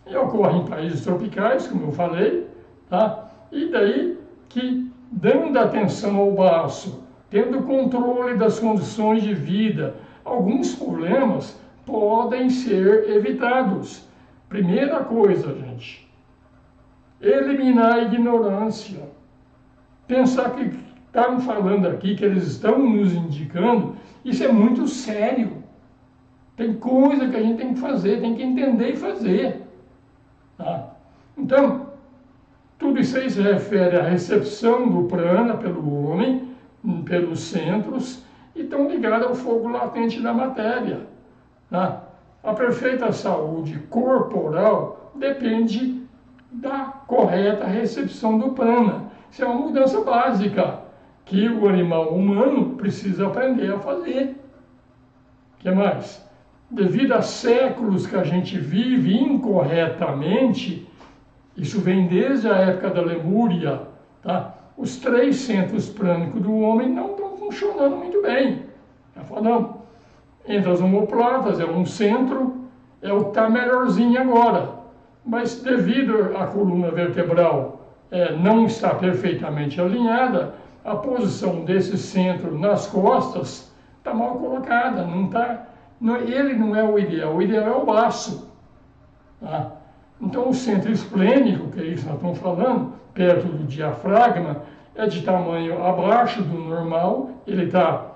E ocorre em países tropicais, como eu falei, tá? E daí que, dando atenção ao baço, tendo controle das condições de vida, alguns problemas podem ser evitados. Primeira coisa, gente, eliminar a ignorância. Pensar que estão falando aqui, que eles estão nos indicando, isso é muito sério. Tem coisa que a gente tem que fazer, tem que entender e fazer. Tá? Então, tudo isso aí se refere à recepção do prana pelo homem, pelos centros, e estão ligados ao fogo latente da matéria. Tá? A perfeita saúde corporal depende da correta recepção do prana. Isso é uma mudança básica que o animal humano precisa aprender a fazer. O que mais? Devido a séculos que a gente vive incorretamente, isso vem desde a época da Lemúria, tá? Os 3 centros prânicos do homem não estão funcionando muito bem. Já falamos. Entre as omoplatas é um centro, é o que está melhorzinho agora. Mas devido à coluna vertebral não estar perfeitamente alinhada, a posição desse centro nas costas está mal colocada, ele não é o ideal é o baço. Tá? Então o centro esplênico, que é isso que nós estamos falando, perto do diafragma, é de tamanho abaixo do normal, ele está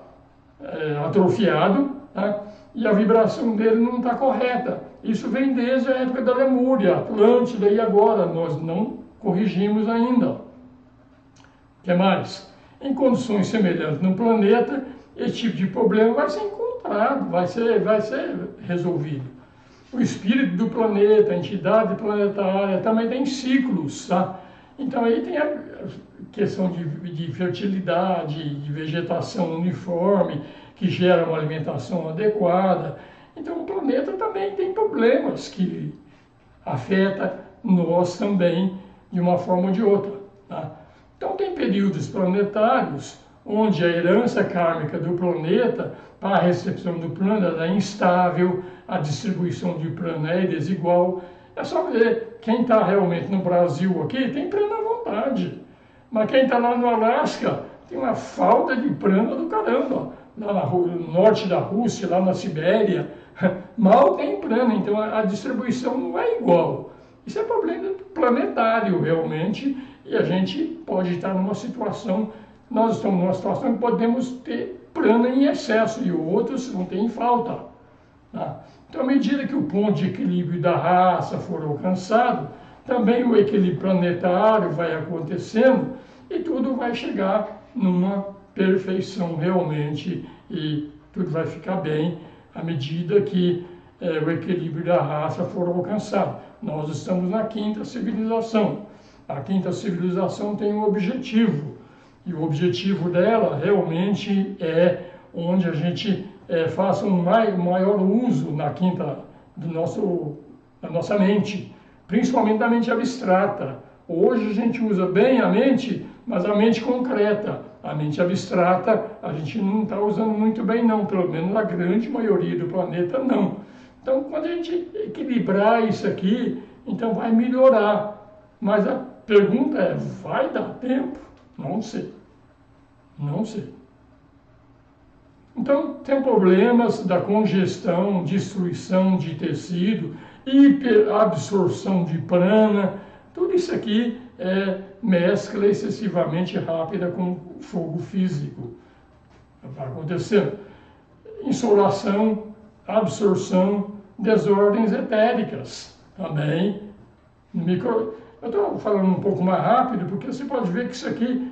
atrofiado, tá? E a vibração dele não está correta. Isso vem desde a época da Lemúria, Atlântida, e agora nós não corrigimos ainda. O que mais? Em condições semelhantes no planeta, esse tipo de problema vai ser encontrado, vai ser resolvido. O espírito do planeta, a entidade planetária, também tem ciclos, tá? Então aí tem a questão de fertilidade, de vegetação uniforme, que gera uma alimentação adequada. Então o planeta também tem problemas que afetam nós também de uma forma ou de outra. Tá? Então tem períodos planetários onde a herança kármica do planeta para a recepção do planeta é instável, a distribuição de prana é desigual. É só ver, quem está realmente no Brasil aqui tem prana à vontade, mas quem está lá no Alasca tem uma falta de prana do caramba. Lá no norte da Rússia, lá na Sibéria, mal tem prana, então a distribuição não é igual. Isso é problema planetário, realmente, e a gente pode estar numa situação, nós estamos numa situação que podemos ter prana em excesso e outros não tem falta. Tá? Então, à medida que o ponto de equilíbrio da raça for alcançado, também o equilíbrio planetário vai acontecendo e tudo vai chegar numa perfeição realmente e tudo vai ficar bem à medida que o equilíbrio da raça for alcançado. Nós estamos na quinta civilização. A quinta civilização tem um objetivo e o objetivo dela realmente é onde a gente faça um maior uso na quinta da nossa mente, principalmente da mente abstrata. Hoje a gente usa bem a mente, mas a mente concreta. A mente abstrata a gente não está usando muito bem não, pelo menos a grande maioria do planeta não. Então quando a gente equilibrar isso aqui, então vai melhorar. Mas a pergunta é, vai dar tempo? Não sei. Não sei. Então tem problemas da congestão, destruição de tecido, hiperabsorção de prana, tudo isso aqui mescla excessivamente rápida com fogo físico. Vai acontecendo. Insolação, absorção, desordens etéricas também. Eu estou falando um pouco mais rápido, porque você pode ver que isso aqui,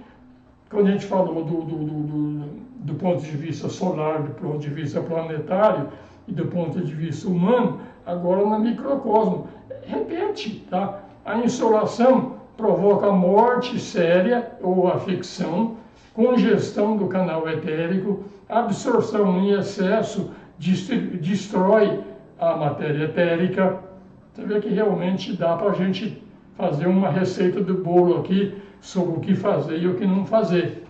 quando a gente falou do ponto de vista solar, do ponto de vista planetário e do ponto de vista humano, agora no microcosmo. Repete, tá? A insolação provoca morte séria ou afecção, congestão do canal etérico, absorção em excesso destrói a matéria etérica. Você vê que realmente dá para a gente fazer uma receita do bolo aqui sobre o que fazer e o que não fazer.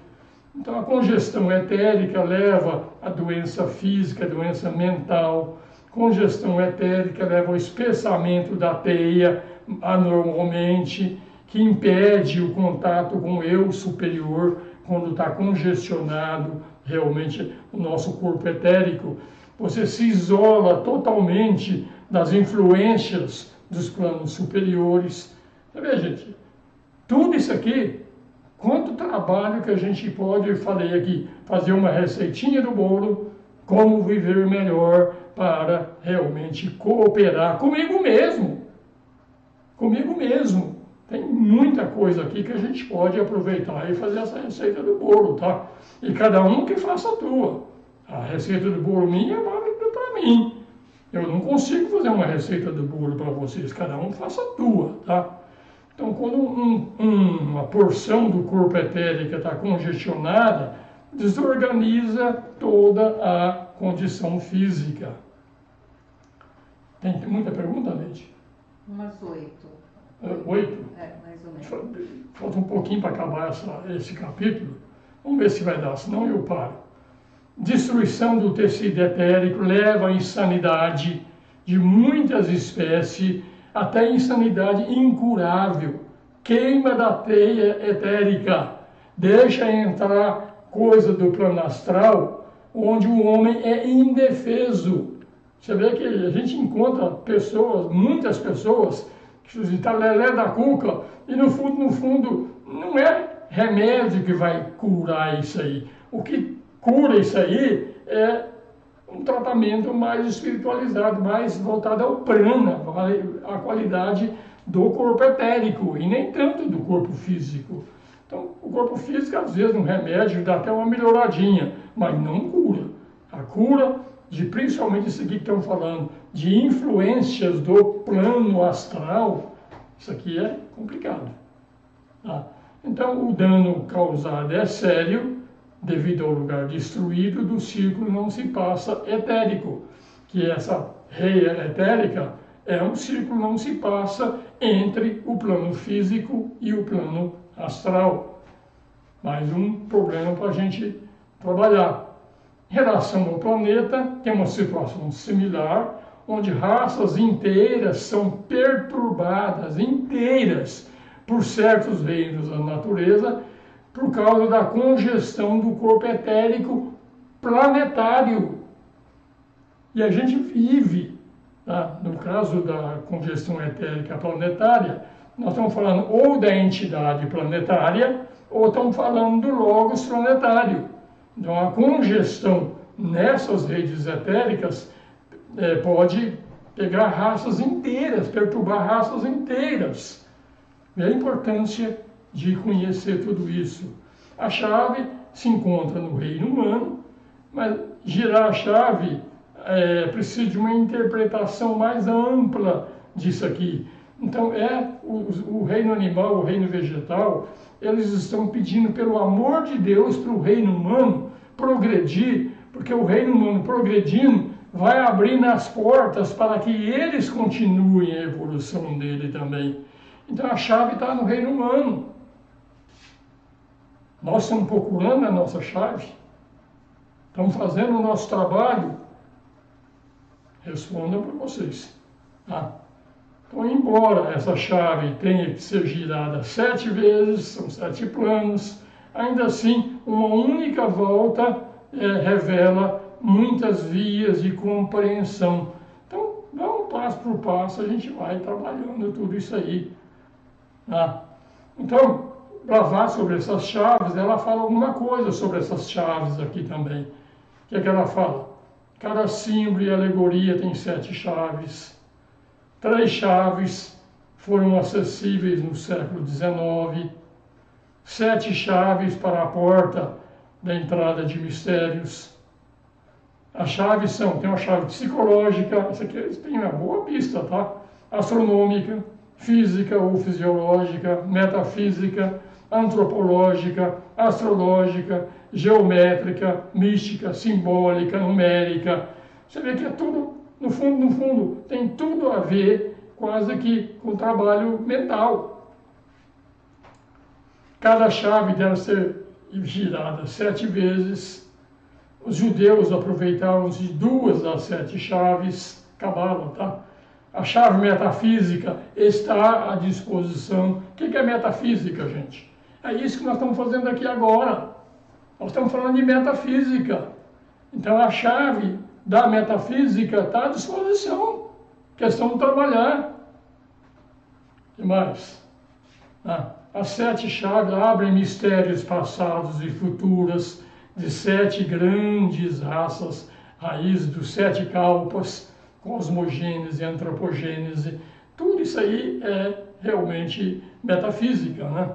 Então a congestão etérica leva à doença física, doença mental. Congestão etérica leva ao espessamento da teia anormalmente, que impede o contato com o eu superior quando está congestionado realmente o nosso corpo etérico. Você se isola totalmente das influências dos planos superiores. Você vê, gente, tudo isso aqui, quanto trabalho que a gente pode, eu falei aqui, fazer uma receitinha do bolo, como viver melhor para realmente cooperar comigo mesmo. Comigo mesmo. Tem muita coisa aqui que a gente pode aproveitar e fazer essa receita do bolo, tá? E cada um que faça a tua. A receita do bolo minha é válida para mim. Eu não consigo fazer uma receita do bolo para vocês, cada um faça a tua, tá? Então, quando uma porção do corpo etérico está congestionada, desorganiza toda a condição física. Tem muita pergunta, Leite? Umas 8. 8? Mais ou menos. Falta um pouquinho para acabar esse capítulo. Vamos ver se vai dar, senão eu paro. Destruição do tecido etérico leva à insanidade de muitas espécies, até insanidade incurável, queima da teia etérica, deixa entrar coisa do plano astral, onde o homem é indefeso. Você vê que a gente encontra pessoas, muitas pessoas, que está lelé da cuca, e no fundo, não é remédio que vai curar isso aí. O que cura isso aí é um tratamento mais espiritualizado, mais voltado ao prana, a qualidade do corpo etérico, e nem tanto do corpo físico. Então, o corpo físico, às vezes, um remédio dá até uma melhoradinha, mas não cura. A cura, principalmente isso aqui que estão falando, de influências do plano astral, isso aqui é complicado. Tá? Então, o dano causado é sério, devido ao lugar destruído do círculo não se passa etérico, que essa reia etérica é um círculo não se passa entre o plano físico e o plano astral. Mais um problema para a gente trabalhar. Em relação ao planeta, tem uma situação similar, onde raças inteiras são perturbadas, inteiras, por certos reinos da natureza, por causa da congestão do corpo etérico planetário. E a gente vive, tá? No caso da congestão etérica planetária, nós estamos falando ou da entidade planetária, ou estamos falando do logos planetário. Então, a congestão nessas redes etéricas pode pegar raças inteiras, perturbar raças inteiras. E a importância de conhecer tudo isso. A chave se encontra no reino humano, mas girar a chave precisa de uma interpretação mais ampla disso aqui. Então, o reino animal, o reino vegetal, eles estão pedindo, pelo amor de Deus, para o reino humano progredir, porque o reino humano progredindo vai abrindo as portas para que eles continuem a evolução dele também. Então, a chave está no reino humano. Nós estamos procurando a nossa chave? Estamos fazendo o nosso trabalho? Respondam para vocês. Tá? Então, embora essa chave tenha que ser girada 7 vezes, são 7 planos, ainda assim, uma única volta revela muitas vias de compreensão. Então, vamos passo por passo, a gente vai trabalhando tudo isso aí. Tá? Então, gravar sobre essas chaves, ela fala alguma coisa sobre essas chaves aqui também. O que é que ela fala? Cada símbolo e alegoria tem 7 chaves. 3 chaves foram acessíveis no século XIX. 7 chaves para a porta da entrada de mistérios. As chaves tem uma chave psicológica, isso aqui tem uma boa pista, tá? Astronômica, física ou fisiológica, metafísica, antropológica, astrológica, geométrica, mística, simbólica, numérica. Você vê que é tudo, no fundo, tem tudo a ver quase que com o trabalho mental. Cada chave deve ser girada 7 vezes. Os judeus aproveitaram-se de 2 das 7 chaves, cabala, tá? A chave metafísica está à disposição. O que é metafísica, gente? É isso que nós estamos fazendo aqui agora. Nós estamos falando de metafísica. Então, a chave da metafísica está à disposição. Questão de trabalhar. O que mais? As 7 chaves abrem mistérios passados e futuros de 7 grandes raças, raízes dos 7 kalpas, cosmogênese, antropogênese. Tudo isso aí é realmente metafísica, né?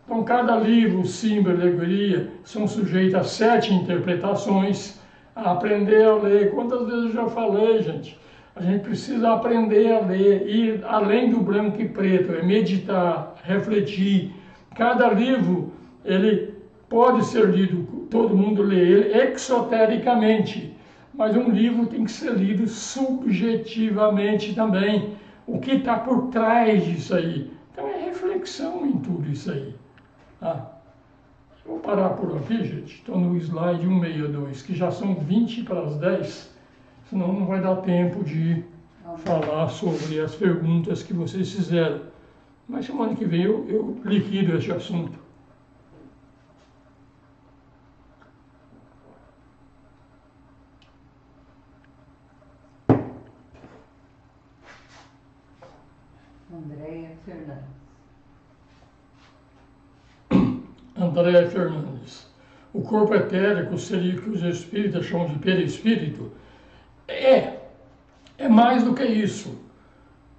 Então, cada livro, símbolo e alegoria são sujeitos a 7 interpretações. A aprender a ler. Quantas vezes eu já falei, gente? A gente precisa aprender a ler, ir além do branco e preto, é meditar, refletir. Cada livro, ele pode ser lido, todo mundo lê ele exotericamente, mas um livro tem que ser lido subjetivamente também. O que está por trás disso aí? Então é reflexão em tudo isso aí. Vou parar por aqui, gente. Estou no slide 162, que já são 20 para as 10, senão não vai dar tempo de falar sobre as perguntas que vocês fizeram. Mas semana que vem eu liquido esse assunto. Andréia Fernandes. Andréia Fernandes. O corpo etérico seria o que os espíritas chamam de perispírito? É mais do que isso.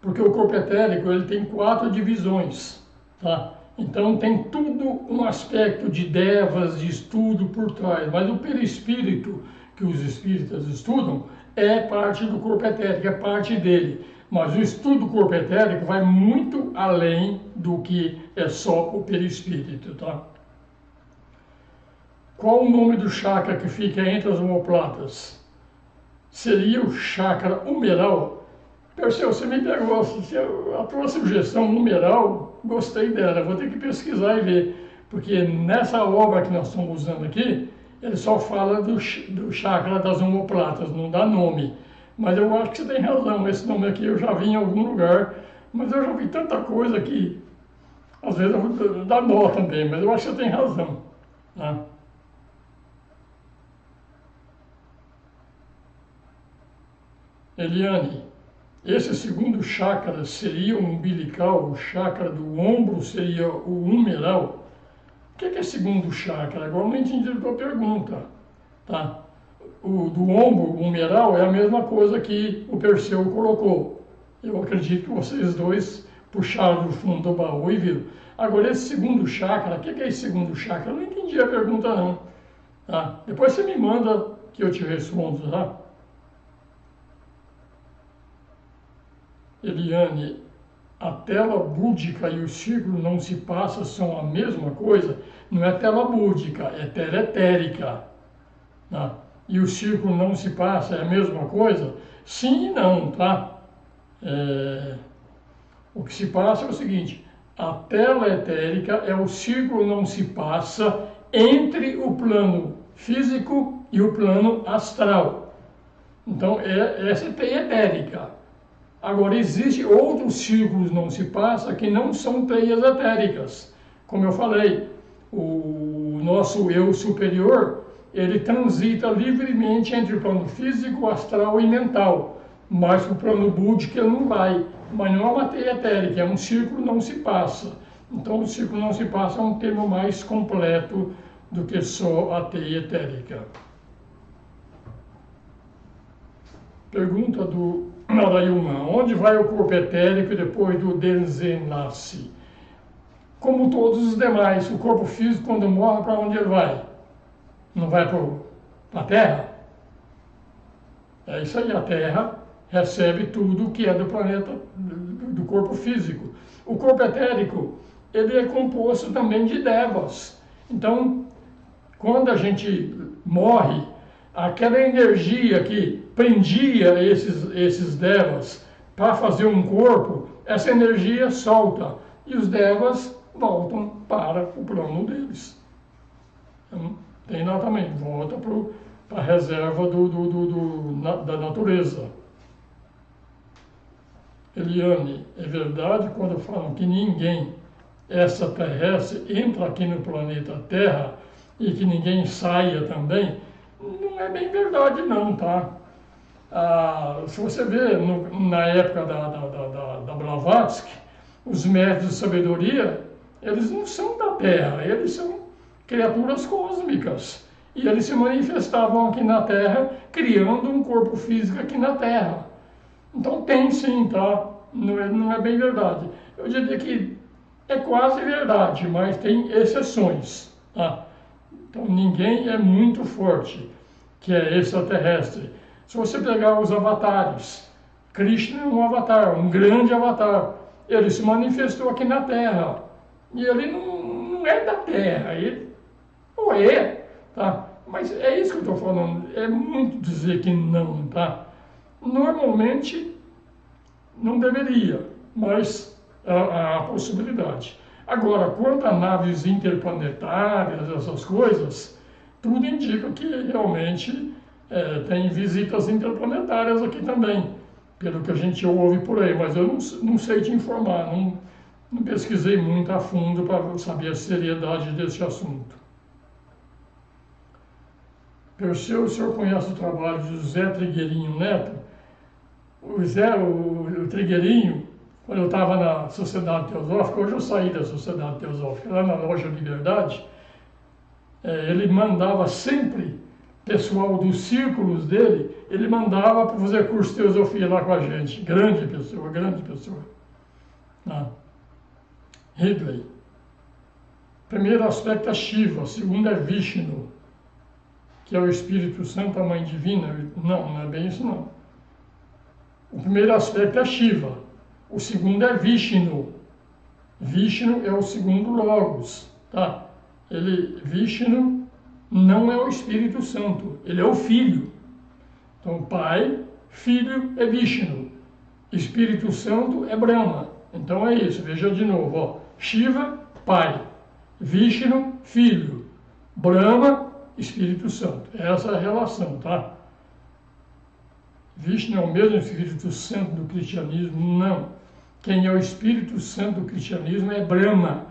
Porque o corpo etérico ele tem 4 divisões. Tá? Então tem tudo um aspecto de devas, de estudo por trás. Mas o perispírito que os espíritas estudam é parte do corpo etérico, é parte dele. Mas o estudo do corpo etérico vai muito além do que é só o perispírito, tá? Qual o nome do chakra que fica entre as omoplatas? Seria o chakra humeral? Perseu, você me pegou, a tua sugestão numeral, gostei dela, vou ter que pesquisar e ver. Porque nessa obra que nós estamos usando aqui, ele só fala do chakra das omoplatas, não dá nome. Mas eu acho que você tem razão, esse nome aqui eu já vi em algum lugar, mas eu já vi tanta coisa que às vezes eu vou dar nó também, mas eu acho que você tem razão. Tá? Eliane, esse segundo chakra seria o umbilical, o chakra do ombro seria o humeral. O que é segundo chakra? Agora não entendi a tua pergunta. Tá? O do ombro, o humeral, é a mesma coisa que o Perseu colocou. Eu acredito que vocês dois puxaram do fundo do baú e viram. Agora, esse segundo chakra, o que é esse segundo chakra? Eu não entendi a pergunta, não. Tá? Depois você me manda que eu te respondo, tá? Eliane, a tela búdica e o círculo não se passa são a mesma coisa? Não é tela búdica, é tela etérica. Tá? E o círculo não se passa, é a mesma coisa? Sim e não, tá? O que se passa é o seguinte, a tela etérica é o círculo não se passa entre o plano físico e o plano astral. Então, essa é teia etérica. Agora, existem outros círculos não se passa que não são teias etéricas. Como eu falei, o nosso eu superior, ele transita livremente entre o plano físico, astral e mental. Mas o plano búdico ele não vai. Mas não é uma teia etérica, é um círculo não se passa. Então, o círculo não se passa é um termo mais completo do que só a teia etérica. Pergunta do Narayuma. Onde vai o corpo etérico depois do desenlace? Como todos os demais, o corpo físico, quando morre, para onde ele vai? Não vai para a Terra? É isso aí, a Terra recebe tudo que é do planeta, do corpo físico. O corpo etérico, ele é composto também de devas. Então, quando a gente morre, aquela energia que prendia esses devas para fazer um corpo, essa energia solta e os devas voltam para o plano deles. Então, tem lá também, volta para a reserva da natureza. Eliane, é verdade quando falam que ninguém extraterrestre entra aqui no planeta Terra e que ninguém saia também? Não é bem verdade não, tá? Se você vê na época da Blavatsky, os mestres de sabedoria, eles não são da Terra, eles são criaturas cósmicas. E eles se manifestavam aqui na Terra, criando um corpo físico aqui na Terra. Então tem sim, tá? Não é bem verdade. Eu diria que é quase verdade, mas tem exceções, tá? Então ninguém é muito forte, que é extraterrestre. Se você pegar os avatares, Krishna é um avatar, um grande avatar. Ele se manifestou aqui na Terra. E ele não é da Terra, ele não é, tá? Mas é isso que eu estou falando, é muito dizer que não, tá? Normalmente não deveria, mas há a possibilidade. Agora, quanto a naves interplanetárias, essas coisas, tudo indica que realmente tem visitas interplanetárias aqui também. pelo que a gente ouve por aí, mas eu não sei te informar, não pesquisei muito a fundo para saber a seriedade desse assunto. Perseu, o senhor conhece o trabalho de José Trigueirinho Neto? O Trigueirinho, quando eu estava na Sociedade Teosófica, hoje eu saí da Sociedade Teosófica, lá na Loja Liberdade, ele mandava sempre, pessoal dos círculos dele, ele mandava para fazer curso de teosofia lá com a gente. Grande pessoa, grande pessoa. Ridley. Primeiro aspecto é Shiva, segundo é Vishnu, que é o Espírito Santo, a Mãe Divina. Não é bem isso não. O primeiro aspecto é Shiva, o segundo é Vishnu. Vishnu é o segundo Logos, tá? Vishnu não é o Espírito Santo, ele é o Filho. Então, Pai, Filho é Vishnu, Espírito Santo é Brahma. Então é isso, veja de novo, ó. Shiva, Pai, Vishnu, Filho, Brahma, Espírito Santo. Essa é a relação, tá? Vishnu é o mesmo Espírito Santo do cristianismo? Não. Quem é o Espírito Santo do cristianismo é Brahma.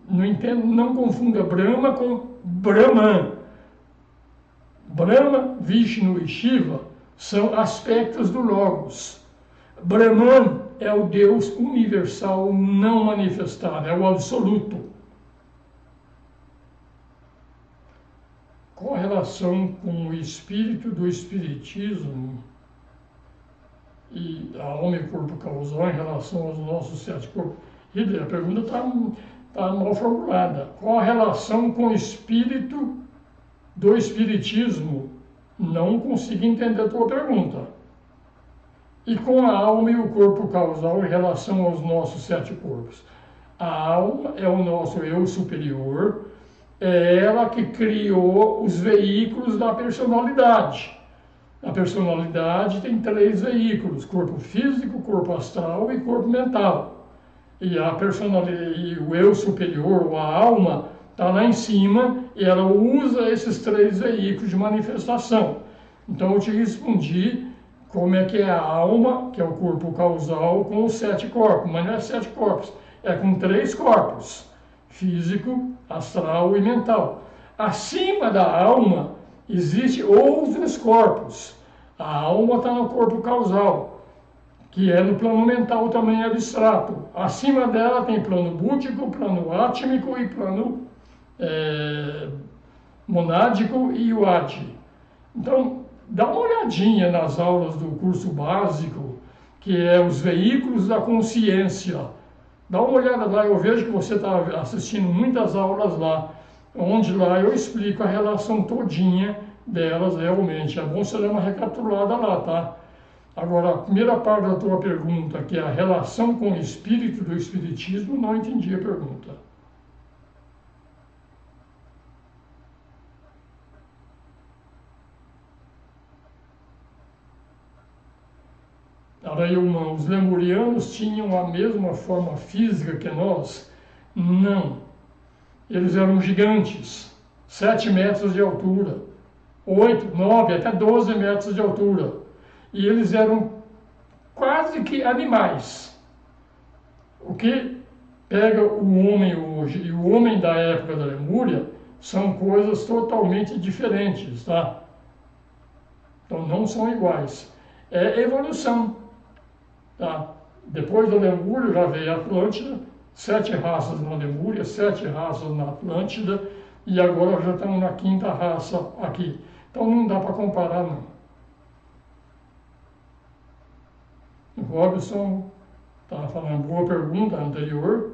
Não confunda Brahma com Brahman. Brahma, Vishnu e Shiva são aspectos do Logos. Brahman é o Deus universal não manifestado, é o absoluto. Com relação com o espírito do espiritismo e a alma e corpo causal em relação aos nossos 7 corpos, a pergunta está mal formulada. Qual a relação com o espírito do espiritismo? Não consigo entender a tua pergunta. E com a alma e o corpo causal em relação aos nossos 7 corpos? A alma é o nosso eu superior, é ela que criou os veículos da personalidade. A personalidade tem 3 veículos: corpo físico, corpo astral e corpo mental. E a personalidade, e o eu superior, ou a alma, está lá em cima e ela usa esses 3 veículos de manifestação. Então eu te respondi como é que é a alma, que é o corpo causal, com os 7 corpos. Mas não é 7 corpos, é com 3 corpos: físico, astral e mental. Acima da alma existem outros corpos. A alma está no corpo causal, que é no plano mental também abstrato. Acima dela tem plano búdico, plano átmico e plano monádico e o adi. Então, dá uma olhadinha nas aulas do curso básico, que é os veículos da consciência. Dá uma olhada lá, eu vejo que você está assistindo muitas aulas lá, onde lá eu explico a relação todinha delas realmente. É bom você dar uma recapitulada lá, tá? Agora, a primeira parte da tua pergunta, que é a relação com o espírito do espiritismo, não entendi a pergunta. Arailma, os lemurianos tinham a mesma forma física que nós? Não. Eles eram gigantes, 7 metros de altura, 8, 9, até 12 metros de altura. E eles eram quase que animais. O que pega o homem hoje e o homem da época da Lemúria são coisas totalmente diferentes, tá? Então não são iguais. É evolução. Tá? Depois da Lemúria já veio a Atlântida, 7 raças na Lemúria, 7 raças na Atlântida, e agora já estamos na 5ª raça aqui. Então não dá para comparar, não. O Robson estava falando, boa pergunta anterior,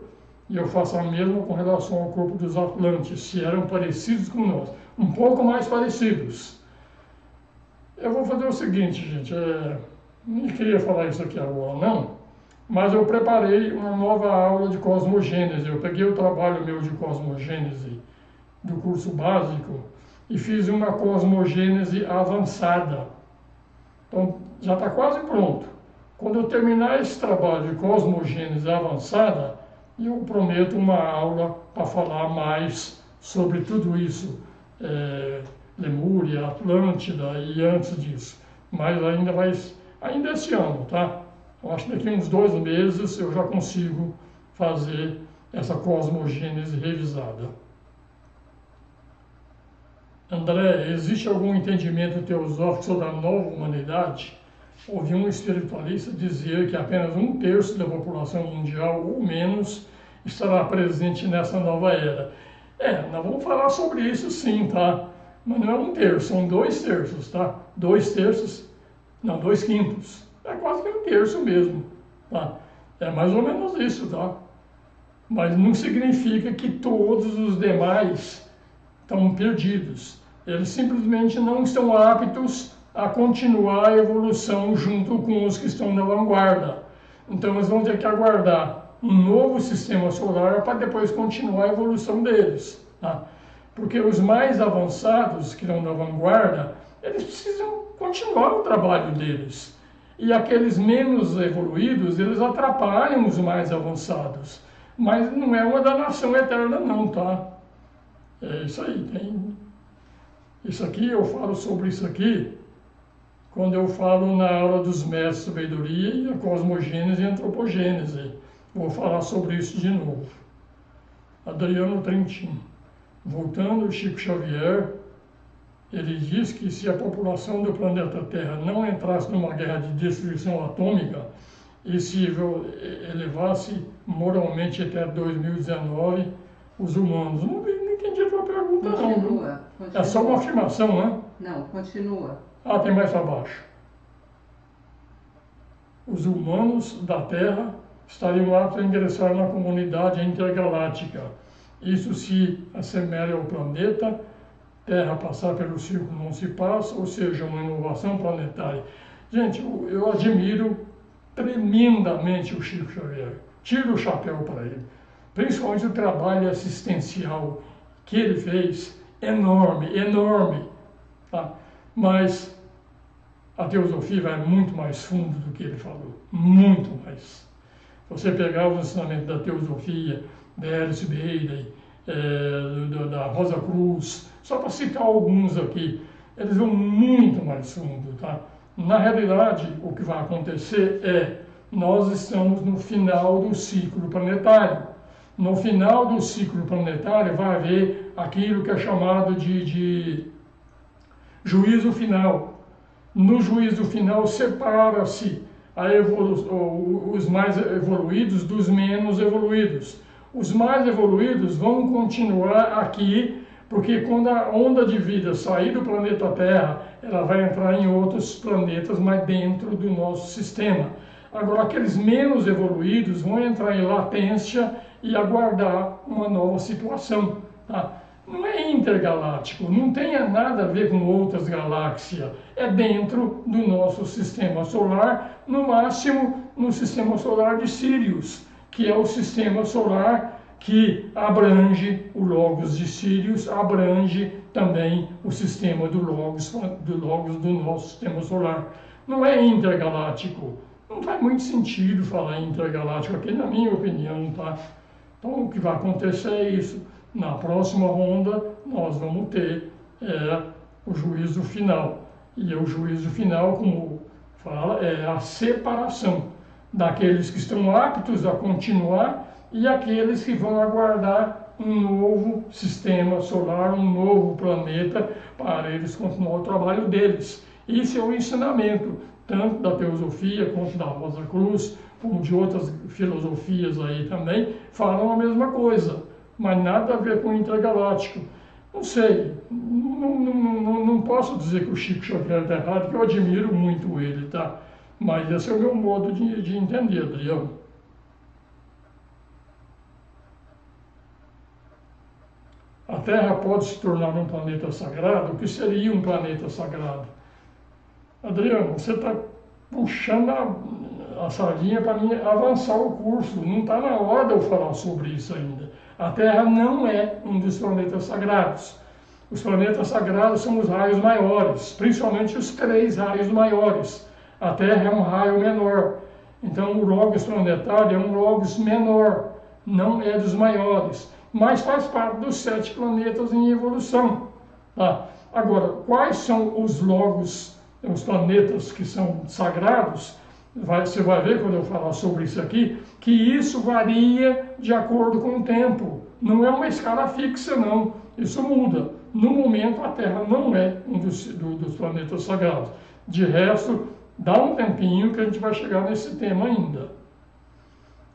e eu faço a mesma com relação ao corpo dos Atlantes, se eram parecidos com nós. Um pouco mais parecidos. Eu vou fazer o seguinte, gente, não queria falar isso aqui agora, não, mas eu preparei uma nova aula de cosmogênese. Eu peguei o trabalho meu de cosmogênese do curso básico e fiz uma cosmogênese avançada. Então, já está quase pronto. Quando eu terminar esse trabalho de cosmogênese avançada, eu prometo uma aula para falar mais sobre tudo isso, Lemúria, Atlântida e antes disso. Mas ainda vai ainda esse ano, tá? Eu acho que daqui uns 2 meses eu já consigo fazer essa cosmogênese revisada. André, existe algum entendimento teosófico sobre a nova humanidade? Ouvi um espiritualista dizer que apenas 1/3 da população mundial ou menos estará presente nessa nova era. Nós vamos falar sobre isso sim, tá? Mas não é 1/3, são 2/3, tá? 2/3, não, 2/5. É quase que 1/3 mesmo, tá? É mais ou menos isso, tá? Mas não significa que todos os demais estão perdidos. Eles simplesmente não estão aptos a continuar a evolução junto com os que estão na vanguarda. Então eles vão ter que aguardar um novo sistema solar para depois continuar a evolução deles, tá? Porque os mais avançados que estão na vanguarda, eles precisam continuar o trabalho deles. E aqueles menos evoluídos, eles atrapalham os mais avançados. Mas não é uma danação eterna não, tá? É isso aí, tem... Isso aqui, eu falo sobre isso aqui quando eu falo na aula dos mestres de sabedoria e a cosmogênese e a antropogênese. Vou falar sobre isso de novo. Adriano Trentin. Voltando, Chico Xavier, ele diz que se a população do planeta Terra não entrasse numa guerra de destruição atômica e se elevasse moralmente até 2019, os humanos... Não entendi a tua pergunta, Continua. É só uma afirmação, né? Não, continua. Tem mais para baixo. Os humanos da Terra estariam aptos a ingressar na comunidade intergaláctica. Isso se assemelha ao planeta, Terra passar pelo círculo não se passa, ou seja, uma inovação planetária. Gente, eu admiro tremendamente o Chico Xavier. Tiro o chapéu para ele. Principalmente o trabalho assistencial que ele fez, enorme, enorme. Tá? Mas a teosofia vai muito mais fundo do que ele falou. Muito mais. Você pegar os ensinamentos da teosofia, da Alice Bailey, da Rosa Cruz, só para citar alguns aqui, eles vão muito mais fundo, tá? Na realidade, o que vai acontecer nós estamos no final do ciclo planetário. No final do ciclo planetário vai haver aquilo que é chamado de juízo final. No juízo final separa-se os mais evoluídos dos menos evoluídos. Os mais evoluídos vão continuar aqui, porque quando a onda de vida sair do planeta Terra, ela vai entrar em outros planetas, mas dentro do nosso sistema. Agora, aqueles menos evoluídos vão entrar em latência e aguardar uma nova situação. Tá? Não é intergaláctico, não tem nada a ver com outras galáxias. É dentro do nosso sistema solar, no máximo no sistema solar de Sírius, que é o sistema solar que abrange o Logos de Sírius, abrange também o sistema do Logos do nosso sistema solar. Não é intergaláctico. Não faz muito sentido falar em intergaláctico aqui, na minha opinião, tá? Então, o que vai acontecer é isso. Na próxima ronda, nós vamos ter o juízo final. E o juízo final, como fala, é a separação daqueles que estão aptos a continuar e aqueles que vão aguardar um novo sistema solar, um novo planeta, para eles continuar o trabalho deles. Isso é o ensinamento, tanto da teosofia, quanto da Rosa Cruz, como de outras filosofias aí também, falam a mesma coisa, mas nada a ver com o intergaláctico. Não sei, não posso dizer que o Chico Xavier está errado, que eu admiro muito ele, tá? Mas esse é o meu modo de entender, Adriano. A Terra pode se tornar um planeta sagrado? O que seria um planeta sagrado? Adriano, você está puxando a sardinha para mim avançar o curso. Não está na hora de eu falar sobre isso ainda. A Terra não é um dos planetas sagrados. Os planetas sagrados são os raios maiores, principalmente os 3 raios maiores. A Terra é um raio menor. Então, o Logos planetário é um Logos menor, não é dos maiores, mas faz parte dos 7 planetas em evolução. Tá? Agora, quais são os Logos os planetas que são sagrados, você vai ver quando eu falar sobre isso aqui, que isso varia de acordo com o tempo. Não é uma escala fixa, não. Isso muda. No momento, a Terra não é um dos planetas sagrados. De resto, dá um tempinho que a gente vai chegar nesse tema ainda.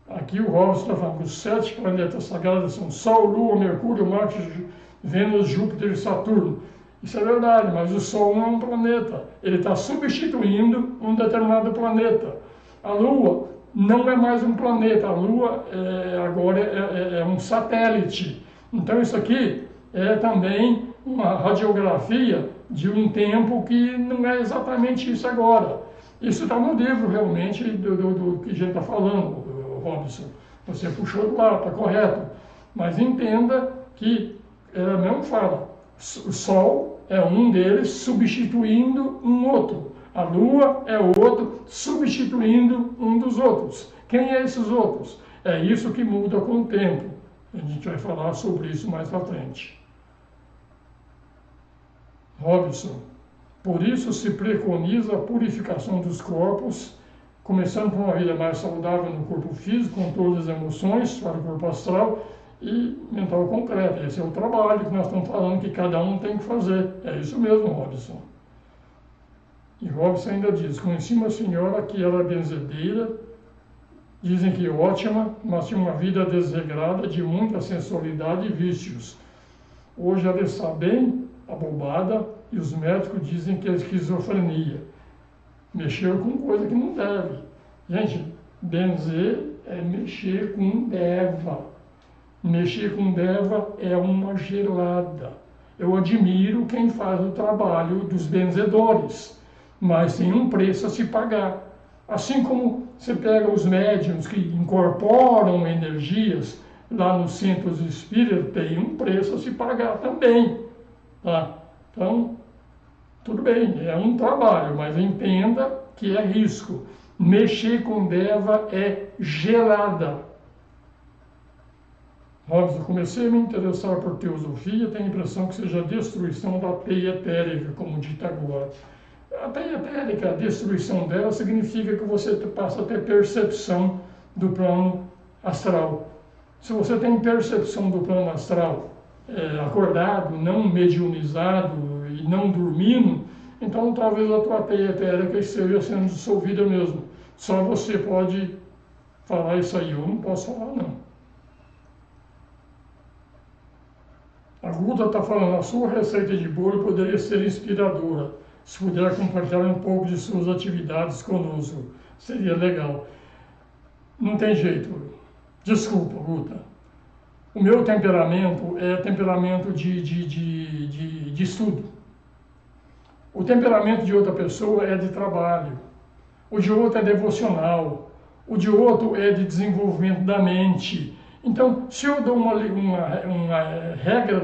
Aqui o Robson está falando que os 7 planetas sagrados são Sol, Lua, Mercúrio, Marte, Vênus, Júpiter e Saturno. Isso é verdade, mas o Sol não é um planeta. Ele está substituindo um determinado planeta. A Lua não é mais um planeta. A Lua agora é um satélite. Então isso aqui é também uma radiografia de um tempo que não é exatamente isso agora. Isso está no livro realmente do que a gente está falando, Robson. Você puxou do lado, está correto. Mas entenda que ela mesmo fala. O Sol é um deles substituindo um outro. A Lua é outro substituindo um dos outros. Quem é esses outros? É isso que muda com o tempo. A gente vai falar sobre isso mais para frente. Robson, por isso se preconiza a purificação dos corpos, começando por uma vida mais saudável no corpo físico, com todas as emoções, para o corpo astral, e mental concreta. Esse é o trabalho que nós estamos falando que cada um tem que fazer. É isso mesmo, Robson. E Robson ainda diz, conheci uma senhora que era benzedeira, dizem que ótima, mas tinha uma vida desregrada de muita sensualidade e vícios. Hoje ela está bem abobada e os médicos dizem que é esquizofrenia. Mexeu com coisa que não deve. Gente, benzer é mexer com deva. Mexer com deva é uma gelada. Eu admiro quem faz o trabalho dos benzedores, mas tem um preço a se pagar. Assim como você pega os médiuns que incorporam energias lá nos centros espíritas, tem um preço a se pagar também. Tá? Então, tudo bem, é um trabalho, mas entenda que é risco. Mexer com deva é gelada. Robson, comecei a me interessar por teosofia, tenho a impressão que seja a destruição da teia etérica, como dita agora. A teia etérica, a destruição dela, significa que você passa a ter percepção do plano astral. Se você tem percepção do plano astral acordado, não mediunizado e não dormindo, então talvez a tua teia etérica esteja sendo dissolvida mesmo. Só você pode falar isso aí, eu não posso falar não. A Guta está falando, a sua receita de bolo poderia ser inspiradora. Se puder compartilhar um pouco de suas atividades conosco, seria legal. Não tem jeito. Desculpa, Guta. O meu temperamento é temperamento de estudo. O temperamento de outra pessoa é de trabalho. O de outro é devocional. O de outro é de desenvolvimento da mente. Então, se eu dou uma regra,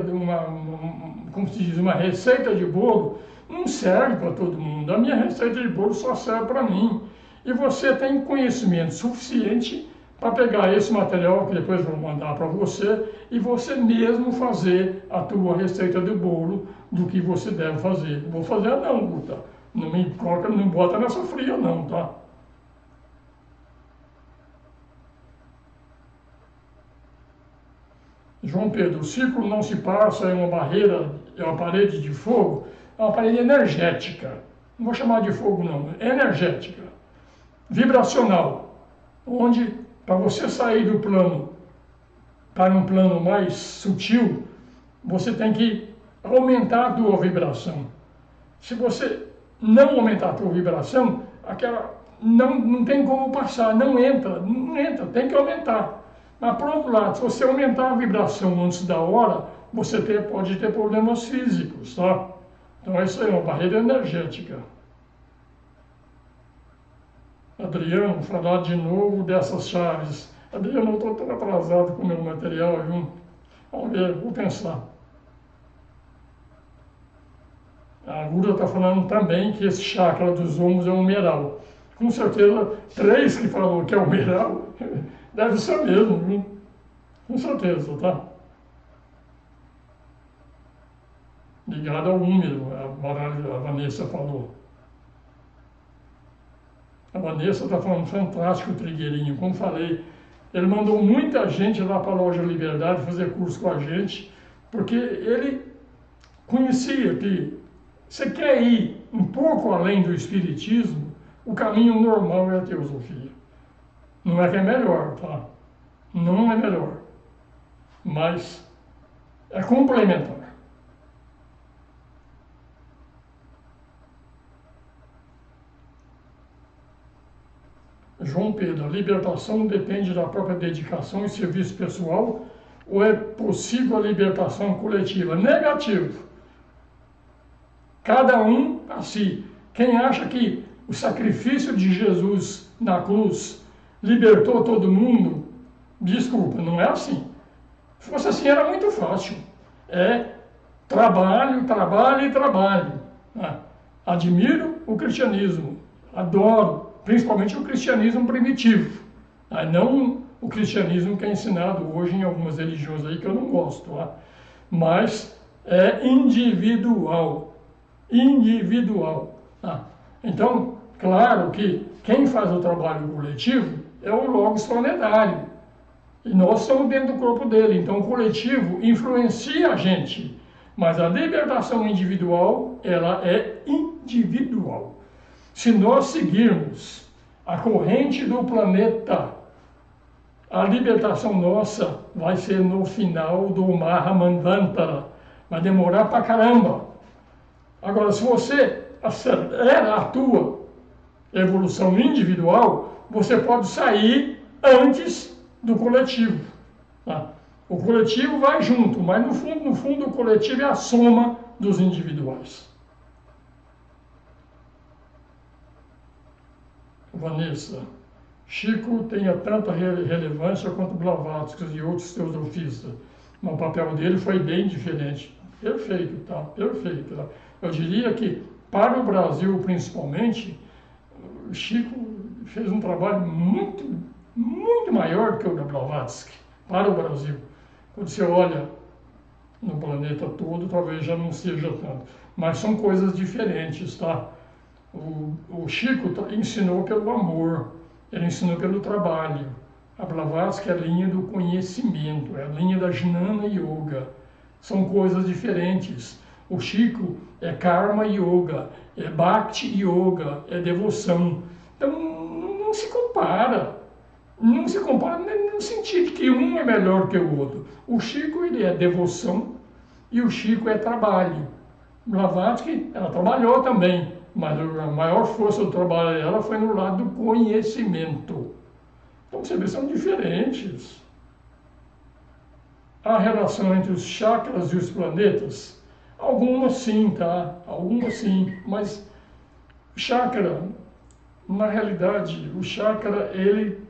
como se diz, uma receita de bolo, não serve para todo mundo. A minha receita de bolo só serve para mim. E você tem conhecimento suficiente para pegar esse material, que depois eu vou mandar para você, e você mesmo fazer a tua receita de bolo do que você deve fazer. Não vou fazer não, Guta. Não me coloca, não bota nessa fria não, tá? João Pedro, o círculo não se passa, é uma barreira, é uma parede de fogo, é uma parede energética. Não vou chamar de fogo não, é energética. Vibracional, onde para você sair do plano para um plano mais sutil, você tem que aumentar a tua vibração. Se você não aumentar a tua vibração, aquela não tem como passar, não entra, tem que aumentar. Mas, por outro lado, se você aumentar a vibração antes da hora, você pode ter problemas físicos, tá? Então, isso aí é uma barreira energética. Adriano, falar de novo dessas chaves. Adriano, eu estou tão atrasado com o meu material, viu? Vamos ver, vou pensar. A Guda está falando também que esse chakra dos ombros é um humeral. Com certeza, 3 que falou que é humeral, deve ser mesmo, viu? Com certeza, tá? Ligado ao úmero, a Vanessa falou. A Vanessa está falando fantástico o Trigueirinho, como falei. Ele mandou muita gente lá para a Loja Liberdade fazer curso com a gente, porque ele conhecia que você quer ir um pouco além do espiritismo, o caminho normal é a teosofia. Não é que é melhor, tá? Não é melhor, mas é complementar. João Pedro, a libertação depende da própria dedicação e serviço pessoal ou é possível a libertação coletiva? Negativo. Cada um a si. Quem acha que o sacrifício de Jesus na cruz libertou todo mundo, desculpa, não é assim. Se fosse assim era muito fácil. É trabalho, trabalho e trabalho. Admiro o cristianismo, adoro, principalmente o cristianismo primitivo, não o cristianismo que é ensinado hoje em algumas religiões aí que eu não gosto, mas é individual, Então, claro que quem faz o trabalho coletivo é o Logos planetário, e nós estamos dentro do corpo dele, então o coletivo influencia a gente, mas a libertação individual, ela é individual. Se nós seguirmos a corrente do planeta, a libertação nossa vai ser no final do Mahamanvantara. Vai demorar pra caramba. Agora, se você acelera a tua evolução individual, você pode sair antes do coletivo. O coletivo vai junto, mas no fundo o coletivo é a soma dos individuais. Vanessa, Chico tenha tanta relevância quanto Blavatsky e outros teosofistas, mas o papel dele foi bem diferente. Perfeito, tá? Perfeito. Tá? Eu diria que, para o Brasil principalmente, o Chico fez um trabalho muito, muito maior que o da Blavatsky, para o Brasil. Quando você olha no planeta todo, talvez já não seja tanto. Mas são coisas diferentes, tá? O Chico ensinou pelo amor, ele ensinou pelo trabalho. A Blavatsky é a linha do conhecimento, é a linha da Jnana Yoga. São coisas diferentes. O Chico é Karma Yoga, é Bhakti Yoga, é devoção. Então não se compara. Não se compara no sentido que um é melhor que o outro. O Chico ele é devoção e o Chico é trabalho. Blavatsky, ela trabalhou também. Mas a maior força do trabalho dela foi no lado do conhecimento. Então, você vê, são diferentes. A relação entre os chakras e os planetas, algumas sim, tá? Algumas sim, mas o chakra, na realidade, o chakra, ele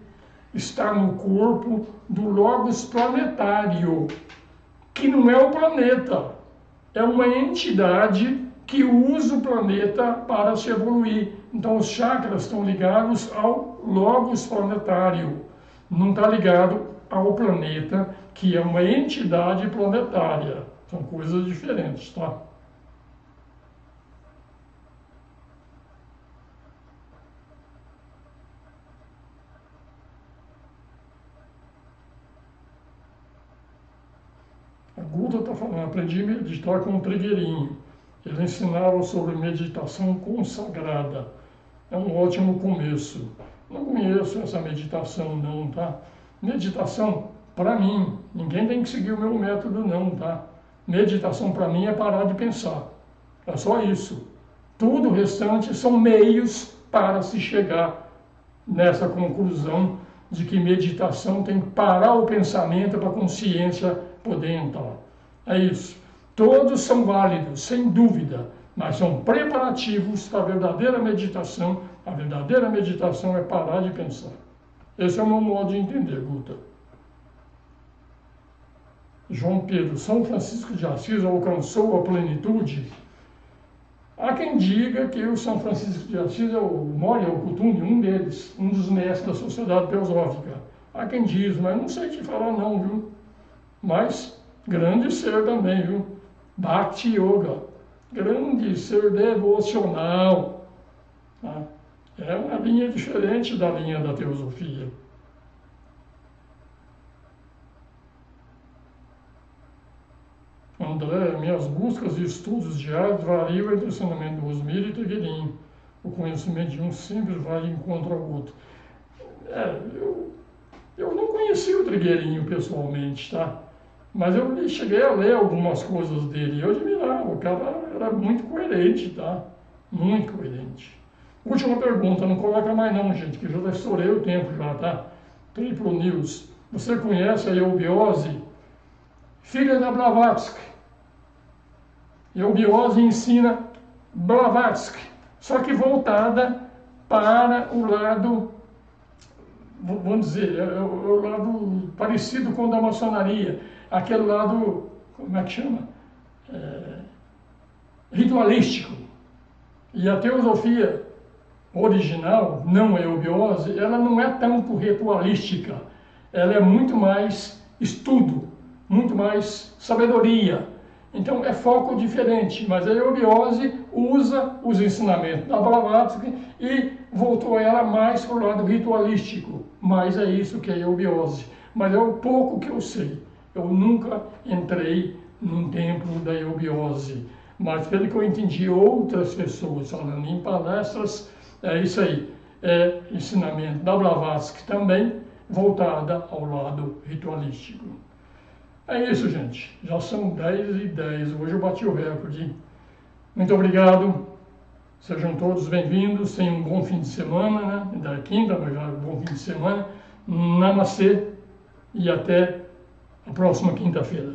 está no corpo do Logos planetário, que não é o planeta, é uma entidade que usa o planeta para se evoluir. Então os chakras estão ligados ao Logos planetário, não está ligado ao planeta, que é uma entidade planetária. São coisas diferentes, tá? A Guta está falando, aprendi a meditar com o Trigueirinho. Ele ensinava sobre meditação consagrada. É um ótimo começo. Não conheço essa meditação não, tá? Meditação, para mim, ninguém tem que seguir o meu método não, tá? Meditação para mim é parar de pensar. É só isso. Tudo o restante são meios para se chegar nessa conclusão de que meditação tem que parar o pensamento para a consciência poder entrar. É isso. Todos são válidos, sem dúvida, mas são preparativos para a verdadeira meditação. A verdadeira meditação é parar de pensar. Esse é o meu modo de entender, Guta. João Pedro, São Francisco de Assis alcançou a plenitude? Há quem diga que o São Francisco de Assis é o Moria Okutuny, um deles, um dos mestres da Sociedade Teosófica. Há quem diz, mas não sei te falar não, viu? Mas grande ser também, viu? Bhakti Yoga, grande ser devocional. Tá? É uma linha diferente da linha da teosofia. André, minhas buscas e estudos diários variam entre o ensinamento do Osmir e Teguerim. O conhecimento de um sempre vai de encontro ao outro. Eu não conheci o Trigueirinho pessoalmente, tá? Mas eu cheguei a ler algumas coisas dele e eu admirava. O cara era muito coerente, tá? Muito coerente. Última pergunta, não coloca mais não, gente, que eu já estourei o tempo já, tá? Triplo News. Você conhece a eubiose? Filha da Blavatsky. Eubiose ensina Blavatsky, só que voltada para o lado, vamos dizer, o lado parecido com o da maçonaria, aquele lado, como é que chama? Ritualístico. E a teosofia original, não a eubiose, ela não é tanto ritualística, ela é muito mais estudo, muito mais sabedoria. Então é foco diferente, mas a eubiose usa os ensinamentos da Blavatsky e voltou ela mais para o lado ritualístico. Mas é isso que é eubiose. Mas é o pouco que eu sei. Eu nunca entrei num templo da eubiose. Mas pelo que eu entendi outras pessoas falando em palestras, é isso aí. É ensinamento da Blavatsky também, voltada ao lado ritualístico. É isso, gente. Já são 10h10. Hoje eu bati o recorde. Muito obrigado. Sejam todos bem-vindos. Tenham um bom fim de semana, né? Da quinta, mas já um bom fim de semana. Namastê e até a próxima quinta-feira.